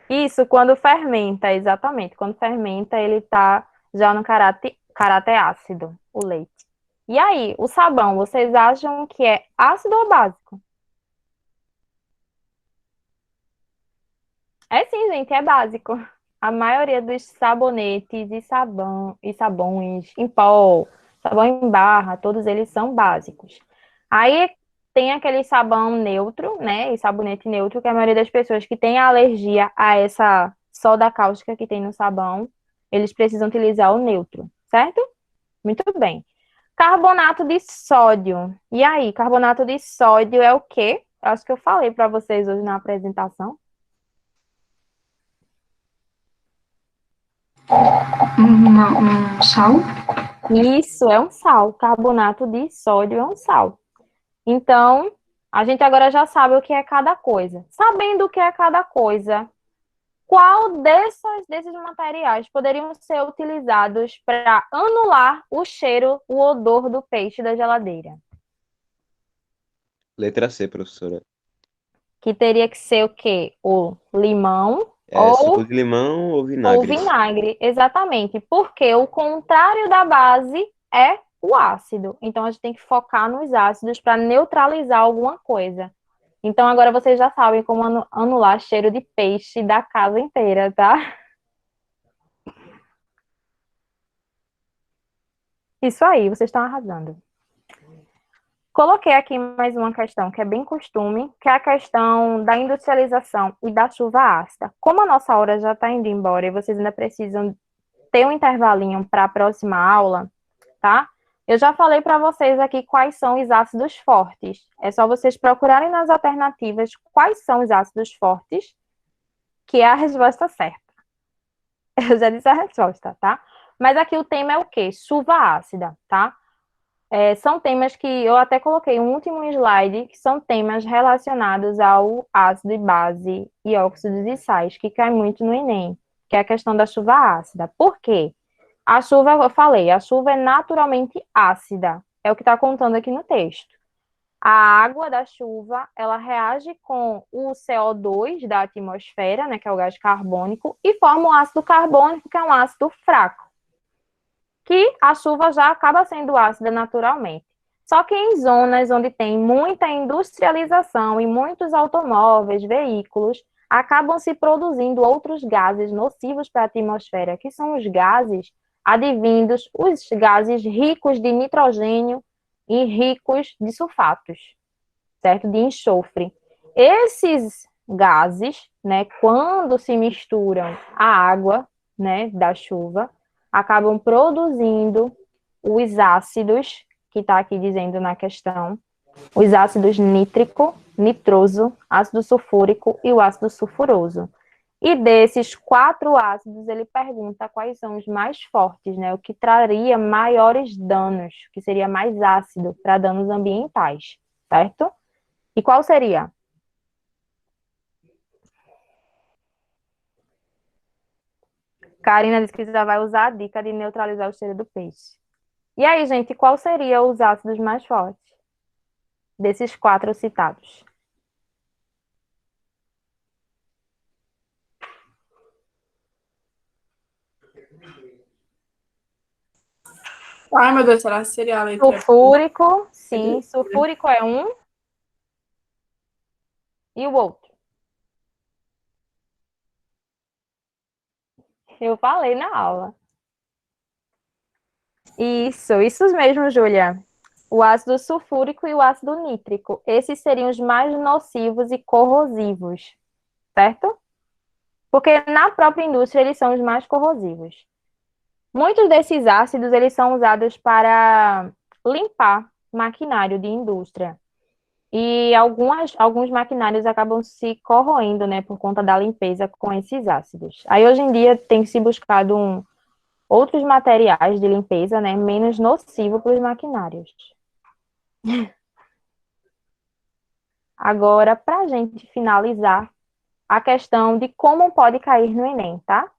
Isso quando fermenta, exatamente. Quando fermenta, ele tá já no caráter ácido, o leite. E aí, o sabão, vocês acham que é ácido ou básico? É sim, gente, é básico. A maioria dos sabonetes e sabões em pó, sabão em barra, todos eles são básicos. Aí tem aquele sabão neutro, né? E sabonete neutro, que a maioria das pessoas que tem alergia a essa soda cáustica que tem no sabão, eles precisam utilizar o neutro, certo? Muito bem. Carbonato de sódio. E aí, carbonato de sódio é o quê? Acho que eu falei para vocês hoje na apresentação. Um sal? Isso é um sal. Carbonato de sódio é um sal. Então, a gente agora já sabe o que é cada coisa. Sabendo o que é cada coisa, qual desses materiais poderiam ser utilizados para anular o cheiro, o odor do peixe da geladeira? Letra C, professora. Que teria que ser o quê? O limão É suco ou de limão ou ou vinagre? vinagre, exatamente, porque o contrário da base é o ácido. Então a gente tem que focar nos ácidos para neutralizar alguma coisa. Então agora vocês já sabem como anular cheiro de peixe da casa inteira, tá? Isso aí, vocês estão arrasando. Coloquei aqui mais uma questão que é bem costume, que é a questão da industrialização e da chuva ácida. Como a nossa hora já está indo embora e vocês ainda precisam ter um intervalinho para a próxima aula, tá? Eu já falei para vocês aqui quais são os ácidos fortes. É só vocês procurarem nas alternativas quais são os ácidos fortes, que é a resposta certa. Eu já disse a resposta, tá? Mas aqui o tema é o quê? Chuva ácida, tá? São temas que eu até coloquei um último slide, que são temas relacionados ao ácido e base e óxidos e sais, que cai muito no Enem, que é a questão da chuva ácida. Por quê? A chuva, eu falei, a chuva é naturalmente ácida, é o que está contando aqui no texto. A água da chuva, ela reage com o CO2 da atmosfera, né, que é o gás carbônico, e forma o ácido carbônico, que é um ácido fraco, que a chuva já acaba sendo ácida naturalmente. Só que em zonas onde tem muita industrialização e muitos automóveis, veículos, acabam se produzindo outros gases nocivos para a atmosfera, que são os gases advindos, os gases ricos de nitrogênio e ricos de sulfatos, certo? De enxofre. Esses gases, né, quando se misturam à água, né, da chuva, acabam produzindo os ácidos, que está aqui dizendo na questão, os ácidos nítrico, nitroso, ácido sulfúrico e o ácido sulfuroso. E desses 4 ácidos, ele pergunta quais são os mais fortes, né? O que traria maiores danos, que seria mais ácido para danos ambientais, certo? E qual seria? Karina disse que já vai usar a dica de neutralizar o cheiro do peixe. E aí, gente, qual seria os ácidos mais fortes desses 4 citados? Ai, meu Deus, será que seria a letra B? Sulfúrico, sim, sulfúrico é um e o outro. Eu falei na aula. Isso mesmo, Júlia. O ácido sulfúrico e o ácido nítrico. Esses seriam os mais nocivos e corrosivos, certo? Porque na própria indústria eles são os mais corrosivos. Muitos desses ácidos eles são usados para limpar maquinário de indústria. E alguns maquinários acabam se corroendo, né, por conta da limpeza com esses ácidos. Aí hoje em dia tem se buscado outros materiais de limpeza, né, menos nocivo para os maquinários. Agora, para a gente finalizar, a questão de como pode cair no Enem, tá?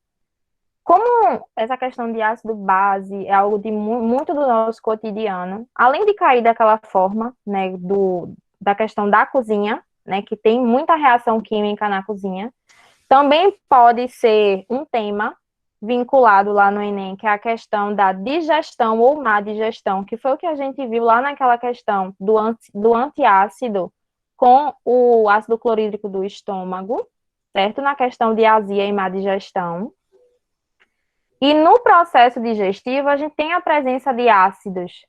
Como essa questão de ácido base é algo de muito do nosso cotidiano, além de cair daquela forma, né, da questão da cozinha, né, que tem muita reação química na cozinha, também pode ser um tema vinculado lá no Enem, que é a questão da digestão ou má digestão, que foi o que a gente viu lá naquela questão do antiácido com o ácido clorídrico do estômago, certo? Na questão de azia e má digestão. E no processo digestivo, a gente tem a presença de ácidos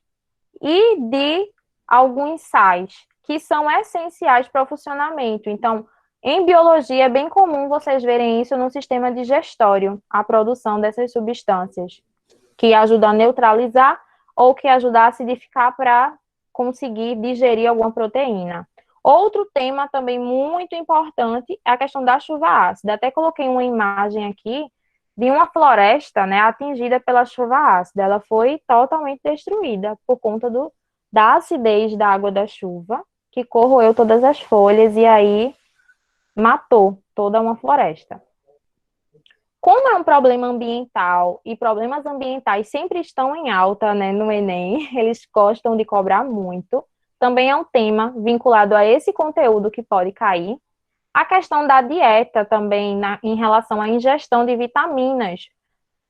e de alguns sais, que são essenciais para o funcionamento. Então, em biologia, é bem comum vocês verem isso no sistema digestório, a produção dessas substâncias, que ajudam a neutralizar ou que ajudam a acidificar para conseguir digerir alguma proteína. Outro tema também muito importante é a questão da chuva ácida. Até coloquei uma imagem aqui de uma floresta, né, atingida pela chuva ácida. Ela foi totalmente destruída por conta da acidez da água da chuva, que corroeu todas as folhas e aí matou toda uma floresta. Como é um problema ambiental e problemas ambientais sempre estão em alta, né, no Enem, eles gostam de cobrar muito. Também é um tema vinculado a esse conteúdo que pode cair. A questão da dieta também em relação à ingestão de vitaminas.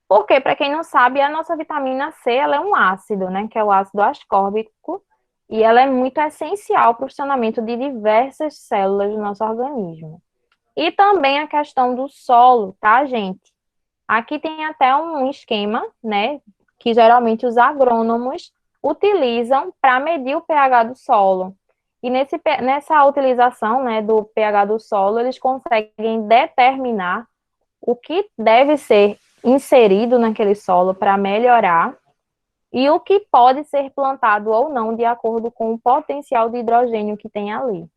Porque, para quem não sabe, a nossa vitamina C ela é um ácido, né, que é o ácido ascórbico, e ela é muito essencial para o funcionamento de diversas células do nosso organismo. E também a questão do solo, tá, gente? Aqui tem até um esquema, né, que geralmente os agrônomos utilizam para medir o pH do solo. E nessa utilização, né, do pH do solo, eles conseguem determinar o que deve ser inserido naquele solo para melhorar e o que pode ser plantado ou não de acordo com o potencial de hidrogênio que tem ali,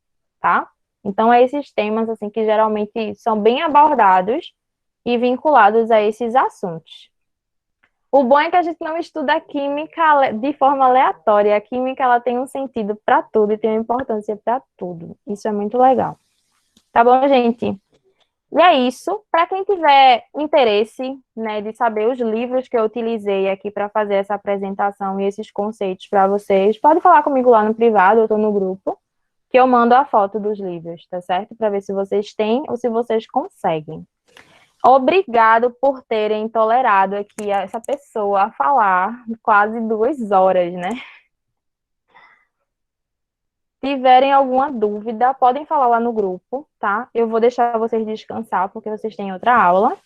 tá? Então, é esses temas, assim, que geralmente são bem abordados e vinculados a esses assuntos. O bom é que a gente não estuda química de forma aleatória. A química, ela tem um sentido para tudo e tem uma importância para tudo. Isso é muito legal. Tá bom, gente? E é isso. Para quem tiver interesse, né, de saber os livros que eu utilizei aqui para fazer essa apresentação e esses conceitos para vocês, pode falar comigo lá no privado, eu estou no grupo, que eu mando a foto dos livros, tá certo? Para ver se vocês têm ou se vocês conseguem. Obrigado por terem tolerado aqui essa pessoa a falar quase 2 horas, né? Tiverem alguma dúvida, podem falar lá no grupo, tá? Eu vou deixar vocês descansar, porque vocês têm outra aula.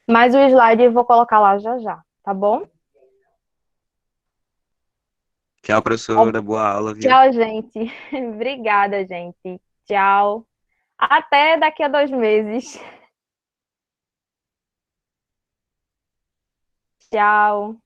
Mas o slide eu vou colocar lá já já, tá bom? Tchau, professora. Boa aula, viu? Tchau, gente. Obrigada, gente. Tchau. Até daqui a 2 meses. Tchau.